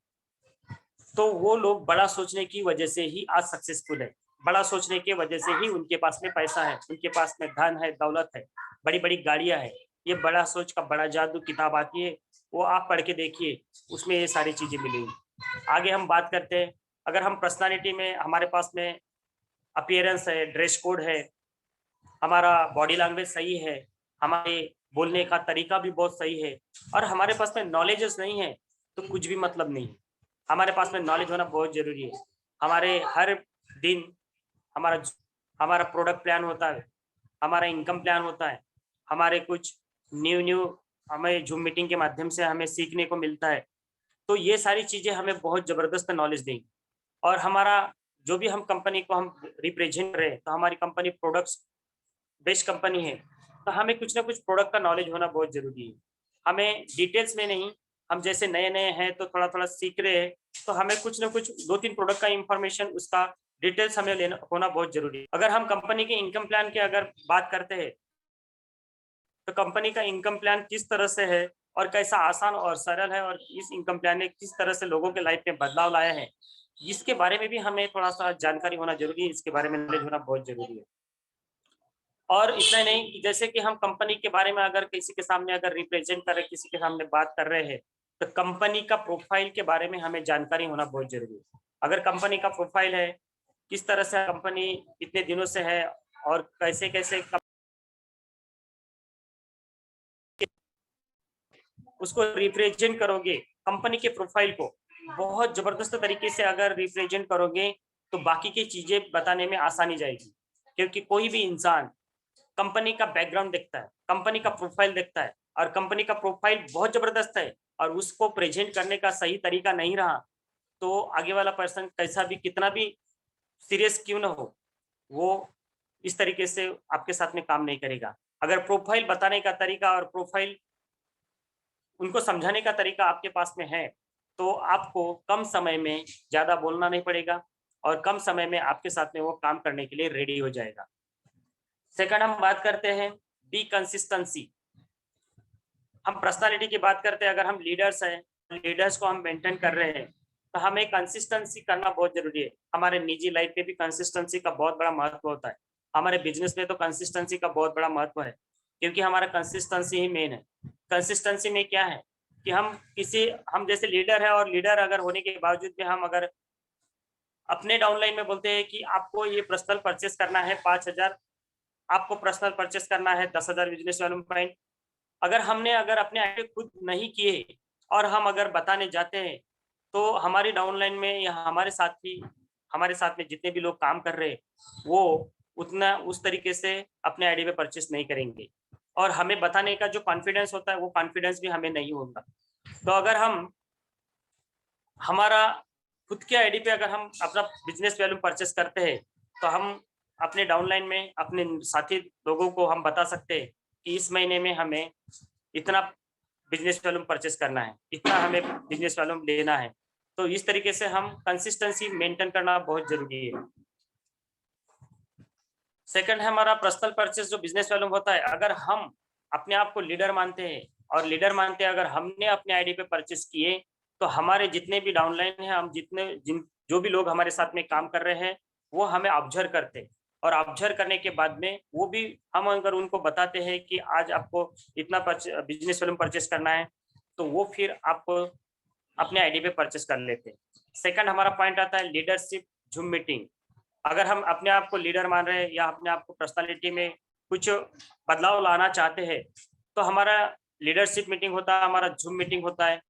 तो वो लोग बड़ा सोचने की वजह से ही आज सक्सेसफुल है। बड़ा सोचने की वजह से ही उनके पास में पैसा है, उनके पास में धन है, दौलत है, बड़ी बड़ी गाड़ियां हैं। ये बड़ा सोच का बड़ा जादू किताब आती है, वो आप पढ़ के देखिए, उसमें ये सारी चीजें मिलेंगी। आगे हम बात करते हैं, अगर हम पर्सनालिटी में, हमारे पास में अपीयरेंस है, ड्रेस कोड है, हमारा बॉडी लैंग्वेज सही है, हमारे बोलने का तरीका भी बहुत सही है, और हमारे पास में नॉलेजेस नहीं है, तो कुछ भी मतलब नहीं है। हमारे पास में नॉलेज होना बहुत जरूरी है। हमारे हर दिन हमारा हमारा प्रोडक्ट प्लान होता है, हमारा इनकम प्लान होता है, हमारे कुछ न्यू न्यू हमें जूम मीटिंग के माध्यम से हमें सीखने को मिलता है। तो ये सारी चीजें हमें बहुत जबरदस्त नॉलेज देंगी। और हमारा जो भी हम कंपनी को हम रिप्रेजेंट कर रहे हैं, तो हमारी कंपनी प्रोडक्ट्स बेस्ट कंपनी है, तो हमें कुछ ना कुछ प्रोडक्ट का नॉलेज होना बहुत जरूरी है। हमें डिटेल्स में नहीं, हम जैसे नए नए हैं तो थोड़ा थोड़ा सीख रहे हैं, तो हमें कुछ ना कुछ 2-3 प्रोडक्ट का इंफॉर्मेशन, उसका डिटेल्स हमें लेना होना बहुत जरूरी है। अगर हम कंपनी के इनकम प्लान की अगर बात करते हैं, तो कंपनी का इनकम प्लान किस तरह से है और कैसा आसान और सरल है, और इस इनकम प्लान ने किस तरह से लोगों के लाइफ में बदलाव लाया है, इसके बारे में भी हमें थोड़ा सा जानकारी होना जरूरी है, इसके बारे में नॉलेज होना बहुत जरूरी है। और इतना नहीं कि जैसे कि हम कंपनी के बारे में अगर किसी के सामने अगर रिप्रेजेंट कर रहे, किसी के सामने बात कर रहे हैं, तो कंपनी का प्रोफाइल के बारे में हमें जानकारी होना बहुत जरूरी है। अगर कंपनी का प्रोफाइल है, किस तरह से कंपनी इतने दिनों से है, और कैसे कैसे उसको रिप्रेजेंट करोगे, कंपनी के प्रोफाइल को बहुत जबरदस्त तरीके से अगर रिप्रेजेंट करोगे, तो बाकी की चीजें बताने में आसानी जाएगी। क्योंकि कोई भी इंसान कंपनी का बैकग्राउंड देखता है, कंपनी का प्रोफाइल देखता है, और कंपनी का प्रोफाइल बहुत जबरदस्त है और उसको प्रेजेंट करने का सही तरीका नहीं रहा, तो आगे वाला पर्सन कैसा भी, कितना भी सीरियस क्यों ना हो, वो इस तरीके से आपके साथ में काम नहीं करेगा। अगर प्रोफाइल बताने का तरीका और प्रोफाइल उनको समझाने का तरीका आपके पास में है, तो आपको कम समय में ज़्यादा बोलना नहीं पड़ेगा, और कम समय में आपके साथ में वो काम करने के लिए रेडी हो जाएगा। सेकंड हम बात करते हैं बी कंसिस्टेंसी। हम पर्सनालिटी की बात करते हैं, अगर हम लीडर्स हैं, लीडर्स को हम मेंटेन कर रहे हैं, तो हमें कंसिस्टेंसी करना बहुत जरूरी है। हमारे निजी लाइफ में भी कंसिस्टेंसी का बहुत बड़ा महत्व होता है, हमारे बिजनेस में तो कंसिस्टेंसी का बहुत बड़ा महत्व है, क्योंकि हमारा कंसिस्टेंसी ही मेन है। कंसिस्टेंसी में क्या है कि हम जैसे लीडर है, और लीडर अगर होने के बावजूद भी हम अगर अपने डाउनलाइन में बोलते हैं कि आपको ये पर्सनल परचेस करना है 5,000, आपको पर्सनल परचेस करना है 10,000 बिजनेस डेवलपमेंट पॉइंट, अगर हमने अगर अपने आइडिया खुद नहीं किए और हम अगर बताने जाते हैं, तो हमारी डाउनलाइन में या हमारे साथ में जितने भी लोग काम कर रहे हैं, वो उतना उस तरीके से अपने आइडिया पे परचेस नहीं करेंगे, और हमें बताने का जो कॉन्फिडेंस होता है, वो कॉन्फिडेंस भी हमें नहीं होगा। तो अगर हम हमारा खुद के आईडी पे अगर हम अपना बिजनेस वैल्यू परचेस करते हैं, तो हम अपने डाउनलाइन में अपने साथी लोगों को हम बता सकते हैं कि इस महीने में हमें इतना बिजनेस वॉल्यूम परचेस करना है, इतना हमें बिजनेस वॉल्यूम लेना है। तो इस तरीके से हम कंसिस्टेंसी मेंटेन करना बहुत जरूरी है। सेकंड है हमारा पर्सनल परचेस जो बिजनेस वॉल्यूम होता है, अगर हम अपने आप को लीडर मानते हैं, और लीडर मानते हैं अगर हमने अपने आईडी पे परचेस किए, तो हमारे जितने भी डाउनलाइन है, हम जितने जिन जो भी लोग हमारे साथ में काम कर रहे हैं, वो हमें ऑब्जर्व करते हैं, और ऑब्जर्व करने के बाद में वो भी हम अगर उनको बताते हैं कि आज आपको इतना बिजनेस वॉल्यूम परचेस करना है, तो वो फिर आपको अपने आईडी पे परचेस कर लेते हैं। सेकंड हमारा पॉइंट आता है लीडरशिप जूम मीटिंग। अगर हम अपने आप को लीडर मान रहे हैं, या अपने आप को पर्सनालिटी में कुछ बदलाव लाना चाहते हैं, तो हमारा लीडरशिप मीटिंग होता है, हमारा जूम मीटिंग होता है,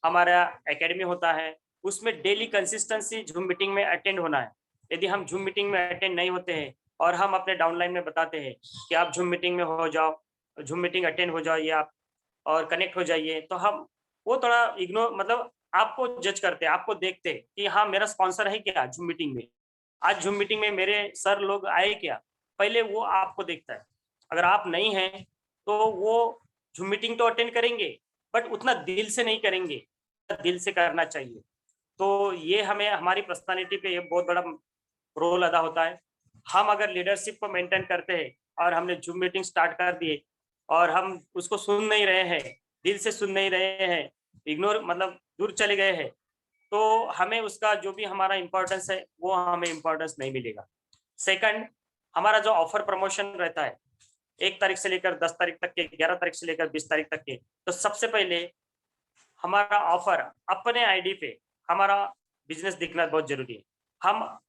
हमारा एकेडमी होता है, उसमें डेली कंसिस्टेंसी जूम मीटिंग में अटेंड होना है। यदि हम जूम मीटिंग में अटेंड नहीं होते हैं, और हम अपने डाउनलाइन में बताते हैं कि आप जूम मीटिंग में हो जाओ, जूम मीटिंग अटेंड हो जाइए आप, और कनेक्ट हो जाइए, तो हम वो थोड़ा इग्नोर, मतलब आपको जज करते हैं, आपको देखते हैं कि हाँ मेरा स्पॉन्सर है क्या जूम मीटिंग में, आज जूम मीटिंग में मेरे सर लोग आए क्या, पहले वो आपको देखता है। अगर आप नहीं हैं तो वो जूम मीटिंग तो अटेंड करेंगे, बट उतना दिल से नहीं करेंगे, दिल से करना चाहिए। तो ये हमें हमारी पर्सनालिटी पे ये बहुत बड़ा रोल अदा होता है। हम अगर लीडरशिप को मेंटेन करते हैं और हमने जूम मीटिंग स्टार्ट कर दिए और हम उसको सुन नहीं रहे हैं, दिल से सुन नहीं रहे हैं, इग्नोर मतलब दूर चले गए हैं, तो हमें उसका जो भी हमारा इम्पोर्टेंस है वो हमें इम्पोर्टेंस नहीं मिलेगा। सेकंड, हमारा जो ऑफर प्रमोशन रहता है 1 तारीख से लेकर 10 तारीख तक के, 11 तारीख से लेकर 20 तारीख तक के, तो सबसे पहले हमारा ऑफर अपने आईडी पे हमारा बिजनेस दिखना बहुत जरूरी है। हम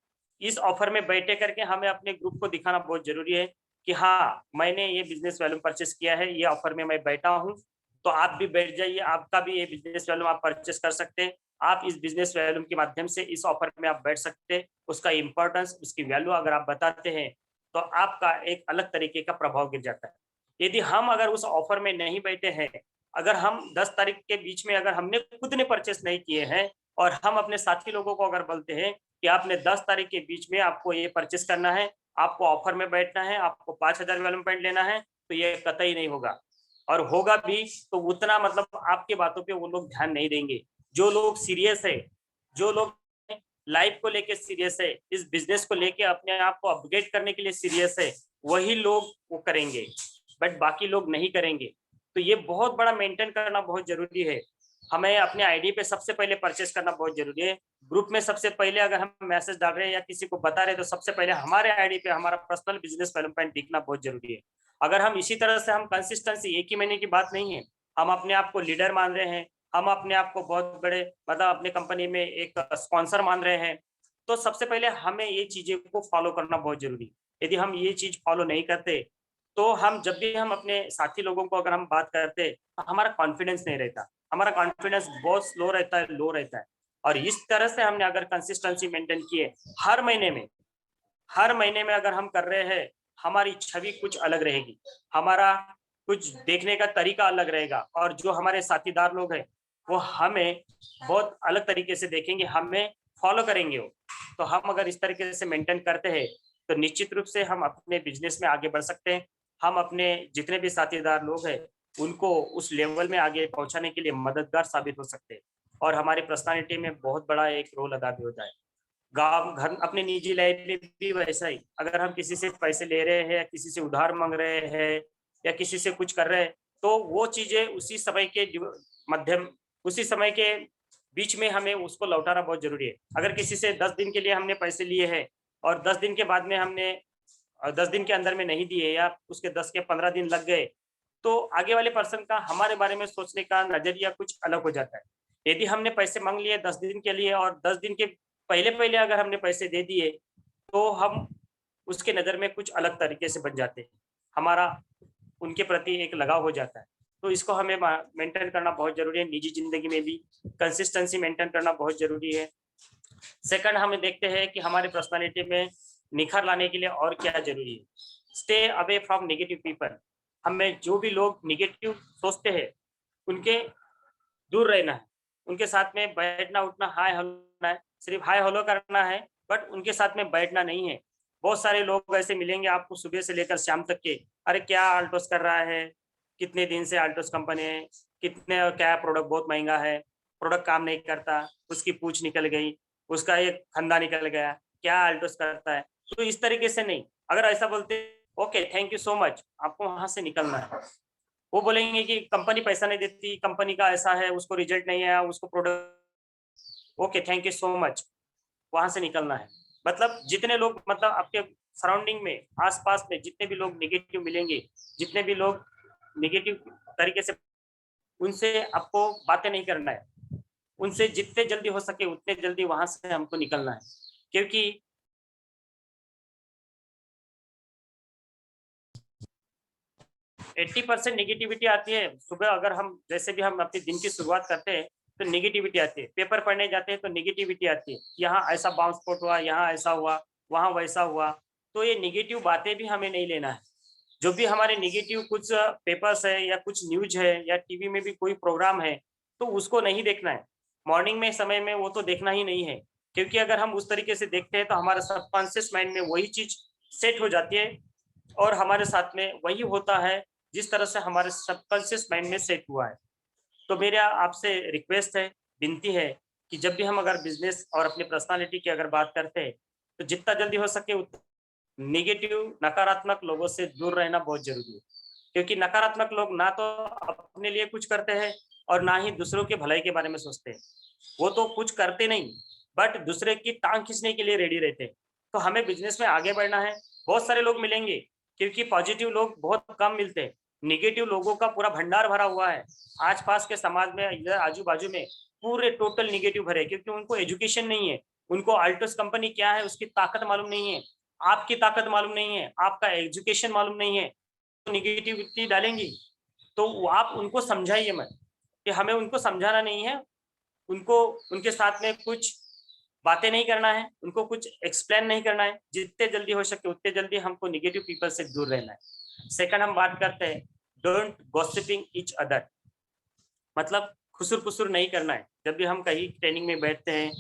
इस ऑफर में बैठे करके हमें अपने ग्रुप को दिखाना बहुत जरूरी है कि हाँ, मैंने ये बिजनेस वैल्यूम परचेस किया है, ये ऑफर में मैं बैठा हूँ, तो आप भी बैठ जाइए, आपका भी ये बिजनेस वैल्यूम आप परचेस कर सकते हैं। आप इस बिजनेस वैल्यूम के माध्यम से इस ऑफर में आप बैठ सकते हैं। उसका इंपॉर्टेंस, उसकी वैल्यू अगर आप बताते हैं तो आपका एक अलग तरीके का प्रभाव गिर जाता है। यदि हम अगर उस ऑफर में नहीं बैठे हैं, अगर हम 10 तारीख के बीच में अगर हमने खुद ने परचेस नहीं किए हैं और हम अपने साथी लोगों को अगर बोलते हैं कि आपने 10 तारीख के बीच में आपको ये परचेस करना है, आपको ऑफर में बैठना है, आपको 5000 वैल्यूम पॉइंट लेना है, तो ये कतई नहीं होगा। और होगा भी तो उतना मतलब आपके बातों पे वो लोग ध्यान नहीं देंगे। जो लोग सीरियस है, जो लोग लाइफ को लेके सीरियस है, इस बिजनेस को लेके अपने आप को अपग्रेड करने के लिए सीरियस है, वही लोग वो करेंगे, बट बाकी लोग नहीं करेंगे। तो ये बहुत बड़ा मेंटेन करना बहुत जरूरी है। हमें अपने आईडी पे सबसे पहले परचेस करना बहुत जरूरी है। ग्रुप में सबसे पहले अगर हम मैसेज डाल रहे हैं या किसी को बता रहे हैं तो सबसे पहले हमारे आईडी पे हमारा पर्सनल बिजनेस डेवलपमेंट दिखना बहुत जरूरी है। अगर हम इसी तरह से हम कंसिस्टेंसी, एक ही महीने की बात नहीं है, हम अपने आप को लीडर मान रहे हैं, हम अपने आप को बहुत बड़े मतलब अपने कंपनी में एक स्पॉन्सर मान रहे हैं, तो सबसे पहले हमें ये चीजें को फॉलो करना बहुत जरूरी है। यदि हम ये चीज फॉलो नहीं करते तो हम जब भी हम अपने साथी लोगों को अगर हम बात करते तो हमारा कॉन्फिडेंस नहीं रहता, हमारा कॉन्फिडेंस बहुत स्लो रहता है, लो रहता है। और इस तरह से हमने अगर कंसिस्टेंसी मेंटेन किए हर महीने में अगर हम कर रहे हैं, हमारी छवि कुछ अलग रहेगी, हमारा कुछ देखने का तरीका अलग रहेगा और जो हमारे साथीदार लोग हैं वो हमें बहुत अलग तरीके से देखेंगे, हमें फॉलो करेंगे वो। तो हम अगर इस तरीके से मेंटेन करते हैं तो निश्चित रूप से हम अपने बिजनेस में आगे बढ़ सकते हैं। हम अपने जितने भी साथीदार लोग हैं उनको उस लेवल में आगे पहुंचाने के लिए मददगार साबित हो सकते हैं और हमारी पर्सनालिटी में बहुत बड़ा एक रोल अदा भी होता है। गाँव घर अपने निजी लाइफ में भी वैसा ही, अगर हम किसी से पैसे ले रहे हैं या किसी से उधार मांग रहे हैं या किसी से कुछ कर रहे हैं, तो वो चीजें उसी समय के मध्यम उसी समय के बीच में हमें उसको लौटाना बहुत जरूरी है। अगर किसी से 10 दिन के लिए हमने पैसे लिए हैं और 10 दिन के बाद में हमने 10 दिन के अंदर में नहीं दिए या उसके 10 के 15 दिन लग गए, तो आगे वाले पर्सन का हमारे बारे में सोचने का नजरिया कुछ अलग हो जाता है। यदि हमने पैसे मांग लिए 10 दिन के लिए और 10 दिन के पहले पहले अगर हमने पैसे दे दिए तो हम उसके नज़र में कुछ अलग तरीके से बन जाते हैं, हमारा उनके प्रति एक लगाव हो जाता है। तो इसको हमें मेंटेन करना बहुत जरूरी है। निजी जिंदगी में भी कंसिस्टेंसी मेंटेन करना बहुत जरूरी है। सेकंड, हमें देखते हैं कि हमारे पर्सनालिटी में निखर लाने के लिए और क्या जरूरी है। Stay away from negative people. हमें जो भी लोग निगेटिव सोचते हैं उनके दूर रहना है, उनके साथ में बैठना उठना हाय हेलो करना है, सिर्फ हाय हेलो करना है, बट उनके साथ में बैठना नहीं है। बहुत सारे लोग ऐसे मिलेंगे आपको सुबह से लेकर शाम तक के, अरे क्या आल्टोस कर रहा है, कितने दिन से आल्टोस कंपनी है, कितने क्या प्रोडक्ट बहुत महंगा है, प्रोडक्ट काम नहीं करता, उसकी पूछ निकल गई, उसका एक फंदा निकल गया, क्या आल्टोस करता है। तो इस तरीके से नहीं, अगर ऐसा बोलते okay thank you so much, आपको वहां से निकलना है। वो बोलेंगे कि कंपनी पैसा नहीं देती, कंपनी का ऐसा है, उसको रिजल्ट नहीं आया, उसको product, okay thank you so much, वहां से निकलना है। मतलब जितने लोग मतलब आपके सराउंडिंग में आसपास में जितने भी लोग निगेटिव मिलेंगे, जितने भी लोग निगेटिव तरीके से, उनसे आपको बातें नहीं करना है, उनसे जितने जल्दी हो सके उतने जल्दी वहां से हमको निकलना है। क्योंकि 80% नेगेटिविटी आती है सुबह, अगर हम जैसे भी हम अपने दिन की शुरुआत करते हैं तो नेगेटिविटी आती है। पेपर पढ़ने जाते हैं तो नेगेटिविटी आती है, यहाँ ऐसा बाउंस स्पॉट हुआ, यहाँ ऐसा हुआ, वहाँ वैसा हुआ। तो ये नेगेटिव बातें भी हमें नहीं लेना है। जो भी हमारे नेगेटिव कुछ पेपर्स है या कुछ न्यूज है या टीवी में भी कोई प्रोग्राम है, तो उसको नहीं देखना है। मॉर्निंग में समय में वो तो देखना ही नहीं है। क्योंकि अगर हम उस तरीके से देखते हैं तो हमारे सबकॉन्शियस माइंड में वही चीज सेट हो जाती है और हमारे साथ में वही होता है जिस तरह से हमारे सबकॉन्शियस माइंड में सेट हुआ है। तो मेरा आपसे रिक्वेस्ट है, विनती है कि जब भी हम अगर बिजनेस और अपनी पर्सनालिटी की अगर बात करते हैं तो जितना जल्दी हो सके नेगेटिव नकारात्मक लोगों से दूर रहना बहुत जरूरी है, क्योंकि नकारात्मक लोग ना तो अपने लिए कुछ करते हैं और ना ही दूसरों के भलाई के बारे में सोचते हैं। वो तो कुछ करते नहीं, बट दूसरे की टांग खींचने के लिए रेडी रहते हैं। तो हमें बिजनेस में आगे बढ़ना है। बहुत सारे लोग मिलेंगे, क्योंकि पॉजिटिव लोग बहुत कम मिलते हैं। निगेटिव लोगों का पूरा भंडार भरा हुआ है आस पास के समाज में, इधर आजू बाजू में पूरे टोटल निगेटिव भरे, क्योंकि उनको एजुकेशन नहीं है। उनको अल्टोस कंपनी क्या है उसकी ताकत मालूम नहीं है, आपकी ताकत मालूम नहीं है, आपका एजुकेशन मालूम नहीं है, तो निगेटिविटी डालेंगी। तो आप उनको समझाइए मत, कि हमें उनको समझाना नहीं है, उनको उनके साथ में कुछ बातें नहीं करना है, उनको कुछ एक्सप्लेन नहीं करना है। जितने जल्दी हो सके उतने जल्दी हमको निगेटिव पीपल से दूर रहना है। सेकंड हम बात करते हैं, डोंट गॉसिपिंग ईच अदर, मतलब खुसुर फुसुर नहीं करना है। जब भी हम कहीं ट्रेनिंग में बैठते हैं,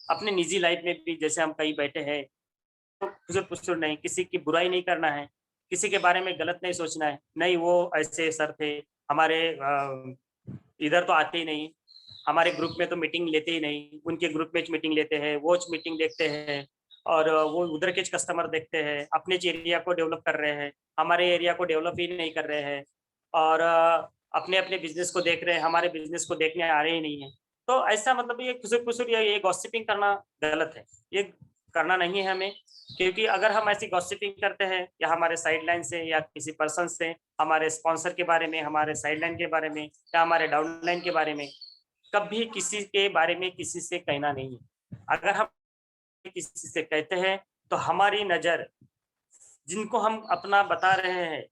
अपने निजी लाइफ में भी जैसे हम कहीं बैठे हैं, तो खुसुर फुसुर नहीं, किसी की बुराई नहीं करना है, किसी के बारे में गलत नहीं सोचना है। नहीं वो ऐसे सर थे हमारे, इधर तो आते ही नहीं, हमारे ग्रुप में तो मीटिंग लेते ही नहीं, उनके ग्रुप में मीटिंग लेते हैं, वो मीटिंग देखते हैं और वो उधर के कस्टमर देखते हैं, अपने एरिया को डेवलप कर रहे हैं, हमारे एरिया को डेवलप ही नहीं कर रहे हैं और अपने अपने बिजनेस को देख रहे हैं, हमारे बिजनेस को देखने आ रहे ही नहीं है। तो ऐसा मतलब ये खुसुर फुसुर या ये गॉसिपिंग करना गलत है, ये करना नहीं है हमें। क्योंकि अगर हम ऐसी गॉसिपिंग करते हैं या हमारे साइडलाइन से या किसी पर्सन से, हमारे स्पॉन्सर के बारे में, हमारे साइडलाइन के बारे में या हमारे डाउनलाइन के बारे में, कभी किसी के बारे में किसी से कहना नहीं है। अगर हम किसी से कहते हैं तो हमारी नज़र, जिनको हम अपना बता रहे हैं,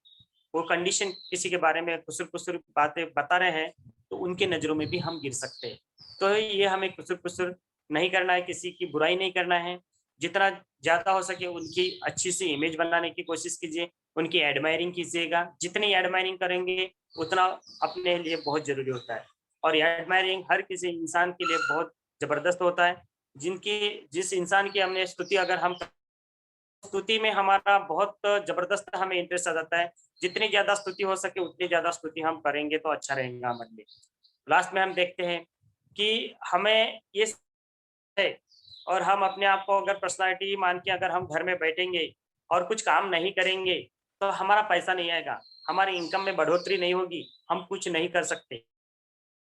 वो कंडीशन किसी के बारे में खुसुर-फुसुर बातें बता रहे हैं, तो उनके नज़रों में भी हम गिर सकते हैं। तो ये हमें खुसुर-फुसुर नहीं करना है, किसी की बुराई नहीं करना है। जितना ज़्यादा हो सके उनकी अच्छी-सी इमेज बनाने की कोशिश कीजिए, उनकी एडमायरिंग कीजिएगा। जितनी एडमायरिंग करेंगे, उतना अपने लिए बहुत ज़रूरी होता है और एडमायरिंग हर किसी इंसान के लिए बहुत ज़बरदस्त होता है। जिस इंसान की हमने स्तुति अगर हम स्तुति में हमारा बहुत ज़बरदस्त हमें इंटरेस्ट आ जाता है। जितनी ज़्यादा स्तुति हो सके उतनी ज़्यादा स्तुति हम करेंगे तो अच्छा रहेगा हमारे लिए। लास्ट में हम देखते हैं कि हमें ये है और हम अपने आप को अगर पर्सनैलिटी मान के अगर हम घर में बैठेंगे और कुछ काम नहीं करेंगे, तो हमारा पैसा नहीं आएगा, हमारी इनकम में बढ़ोतरी नहीं होगी, हम कुछ नहीं कर सकते।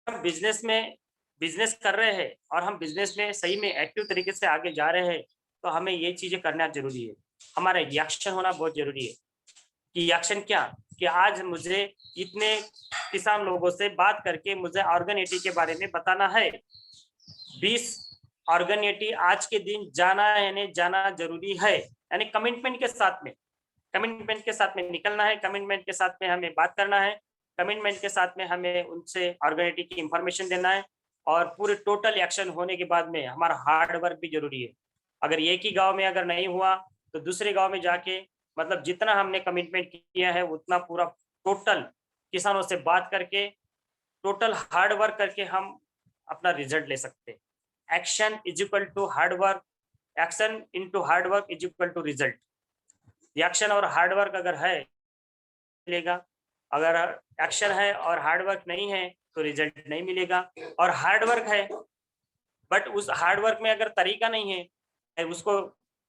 हम बिज़नेस कर रहे हैं और हम बिज़नेस में सही में एक्टिव तरीके से आगे जा रहे हैं, तो हमें ये चीज़ें करना ज़रूरी है। हमारा रिएक्शन होना बहुत ज़रूरी है। कि रिएक्शन क्या? कि आज मुझे इतने किसान लोगों से बात करके मुझे ऑर्गेनिटी के बारे में बताना है। 20 ऑर्गेनिटी आज के दिन जाना यानी जाना ज़रूरी है। यानी कमिटमेंट के साथ में निकलना है, कमिटमेंट के साथ में हमें बात करना है, कमिटमेंट के साथ में हमें उनसे ऑर्गेनिटी की इंफॉर्मेशन देना है और पूरे टोटल एक्शन होने के बाद में हमारा हार्ड वर्क भी ज़रूरी है। अगर एक ही गाँव में अगर नहीं हुआ, तो दूसरे गाँव में जाके मतलब जितना हमने कमिटमेंट किया है उतना पूरा टोटल किसानों से बात करके, टोटल हार्ड वर्क करके हम अपना रिजल्ट ले सकते हैं। Action is equal to hard work, action into hard work is equal to result. Action और हार्ड वर्क अगर है मिलेगा, अगर एक्शन है और हार्ड वर्क नहीं है तो रिजल्ट नहीं मिलेगा। और हार्ड वर्क है बट उस हार्ड वर्क में अगर तरीका नहीं है, उसको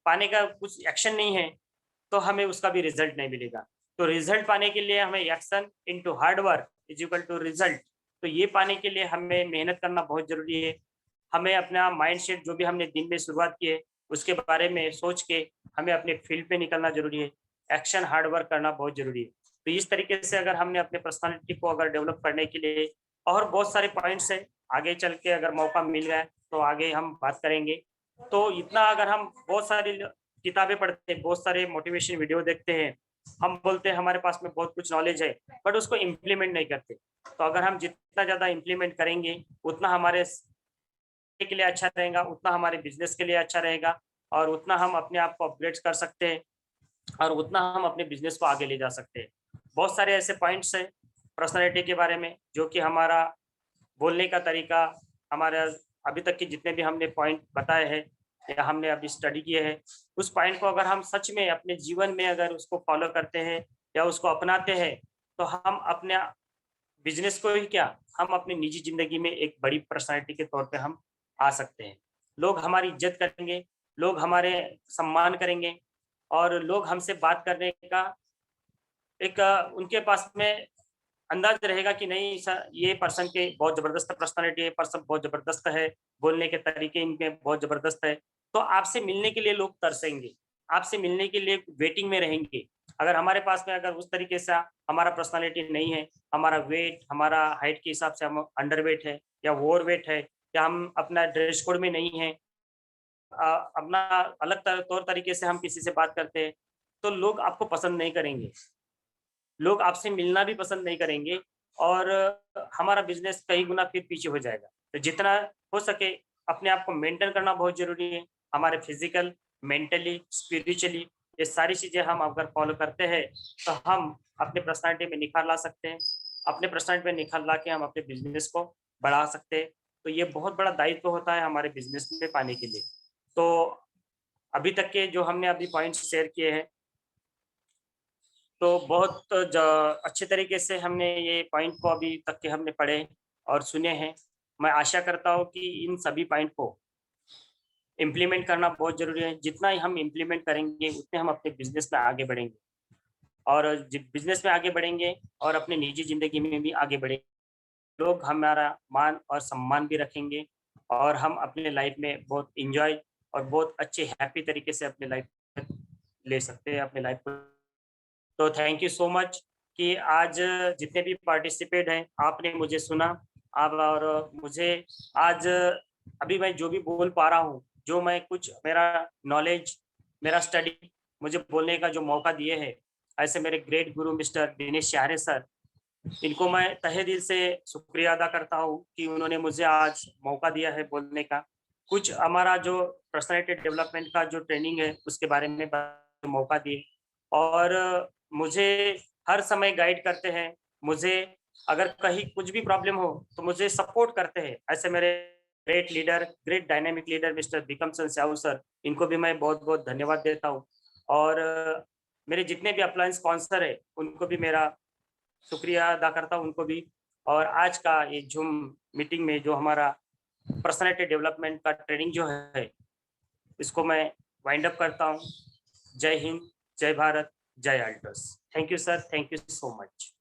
पाने का कुछ एक्शन नहीं है, तो हमें उसका भी रिजल्ट नहीं मिलेगा। तो रिजल्ट पाने के लिए हमें action into hard work is equal to result. तो ये पाने के लिए हमें मेहनत करना बहुत ज़रूरी है। हमें अपना माइंडसेट जो भी हमने दिन में शुरुआत की है, उसके बारे में सोच के हमें अपने फील्ड पे निकलना ज़रूरी है। एक्शन हार्ड वर्क करना बहुत ज़रूरी है। तो इस तरीके से अगर हमने अपने पर्सनैलिटी को अगर डेवलप करने के लिए और बहुत सारे पॉइंट्स हैं, आगे चल के अगर मौका मिल गया तो आगे हम बात करेंगे। तो इतना अगर हम बहुत सारी किताबें पढ़ते हैं, बहुत सारे मोटिवेशन वीडियो देखते हैं, हम बोलते हैं हमारे पास में बहुत कुछ नॉलेज है, बट उसको इम्प्लीमेंट नहीं करते। तो अगर हम जितना ज़्यादा इम्प्लीमेंट करेंगे, उतना हमारे के लिए अच्छा रहेगा, उतना हमारे बिजनेस के लिए अच्छा रहेगा और उतना हम अपने आप को अपग्रेड कर सकते हैं और उतना हम अपने बिजनेस को आगे ले जा सकते हैं। बहुत सारे ऐसे पॉइंट्स हैं पर्सनैलिटी के बारे में, जो कि हमारा बोलने का तरीका, हमारा अभी तक के जितने भी हमने पॉइंट बताए हैं, या हमने अभी स्टडी किए हैं, उस पॉइंट को अगर हम सच में अपने जीवन में अगर उसको फॉलो करते हैं या उसको अपनाते हैं, तो हम अपने बिजनेस को ही क्या, हम अपनी निजी जिंदगी में एक बड़ी पर्सनैलिटी के तौर पे हम आ सकते हैं। लोग हमारी इज्जत करेंगे, लोग हमारे सम्मान करेंगे और लोग हमसे बात करने का एक उनके पास में अंदाज रहेगा कि नहीं सर, ये पर्सन के बहुत ज़बरदस्त पर्सनैलिटी है, पर्सन बहुत ज़बरदस्त है, बोलने के तरीके इनके बहुत ज़बरदस्त है। तो आपसे मिलने के लिए लोग तरसेंगे, आपसे मिलने के लिए वेटिंग में रहेंगे। अगर हमारे पास में अगर उस तरीके से हमारा पर्सनैलिटी नहीं है, हमारा वेट, हमारा हाइट के हिसाब से हम अंडरवेट है या ओवरवेट है या हम अपना ड्रेस कोड में नहीं है, अपना अलग तौर तरीके से हम किसी से बात करते हैं, तो लोग आपको पसंद नहीं करेंगे। लोग आपसे मिलना भी पसंद नहीं करेंगे और हमारा बिज़नेस कई गुना फिर पीछे हो जाएगा। तो जितना हो सके अपने आप को मेंटेन करना बहुत ज़रूरी है। हमारे फिज़िकल, मेंटली, स्पिरिचुअली ये सारी चीज़ें हम अगर फ़ॉलो करते हैं, तो हम अपने पर्सनैलिटी में निखार ला सकते हैं। अपने पर्सनैलिटी में निखार ला के हम अपने बिज़नेस को बढ़ा सकते हैं। तो ये बहुत बड़ा दायित्व होता है हमारे बिज़नेस में पाने के लिए। तो अभी तक के जो हमने अभी पॉइंट्स शेयर किए हैं, तो बहुत अच्छे तरीके से हमने ये पॉइंट को अभी तक के हमने पढ़े और सुने हैं। मैं आशा करता हूँ कि इन सभी पॉइंट को इम्प्लीमेंट करना बहुत ज़रूरी है। जितना ही हम इम्प्लीमेंट करेंगे, उतने हम अपने बिज़नेस में आगे बढ़ेंगे और जि बिज़नेस में आगे बढ़ेंगे और अपनी निजी ज़िंदगी में भी आगे बढ़ेंगे। लोग हमारा मान और सम्मान भी रखेंगे और हम अपने लाइफ में बहुत एन्जॉय और बहुत अच्छे हैप्पी तरीके से अपनी लाइफ ले सकते हैं अपनी लाइफ को। तो थैंक यू सो मच कि आज जितने भी पार्टिसिपेट हैं, आपने मुझे सुना। आप और मुझे आज अभी मैं जो भी बोल पा रहा हूँ, जो मैं कुछ मेरा नॉलेज, मेरा स्टडी मुझे बोलने का जो मौका दिए हैं, ऐसे मेरे ग्रेट गुरु मिस्टर दिनेश चाहरे सर, इनको मैं तहे दिल से शुक्रिया अदा करता हूँ कि उन्होंने मुझे आज मौका दिया है बोलने का। कुछ हमारा जो पर्सनैलिटी डेवलपमेंट का जो ट्रेनिंग है, उसके बारे में मौका दिए और मुझे हर समय गाइड करते हैं। मुझे अगर कहीं कुछ भी प्रॉब्लम हो, तो मुझे सपोर्ट करते हैं। ऐसे मेरे great leader, great dynamic leader mister Bikram Chandra Syau sir, इनको भी मैं बहुत-बहुत धन्यवाद देता हूँ और मेरे जितने भी अपलाइन स्पॉन्सर हैं, उनको भी मेरा शुक्रिया अदा करता हूँ उनको भी। और आज का ये ज़ूम मीटिंग में जो हमारा पर्सनैलिटी डेवलपमेंट का ट्रेनिंग जो है, इसको मैं वाइंड अप करता हूँ। जय हिंद, जय भारत, जय altars. Thank you sir, thank you so much.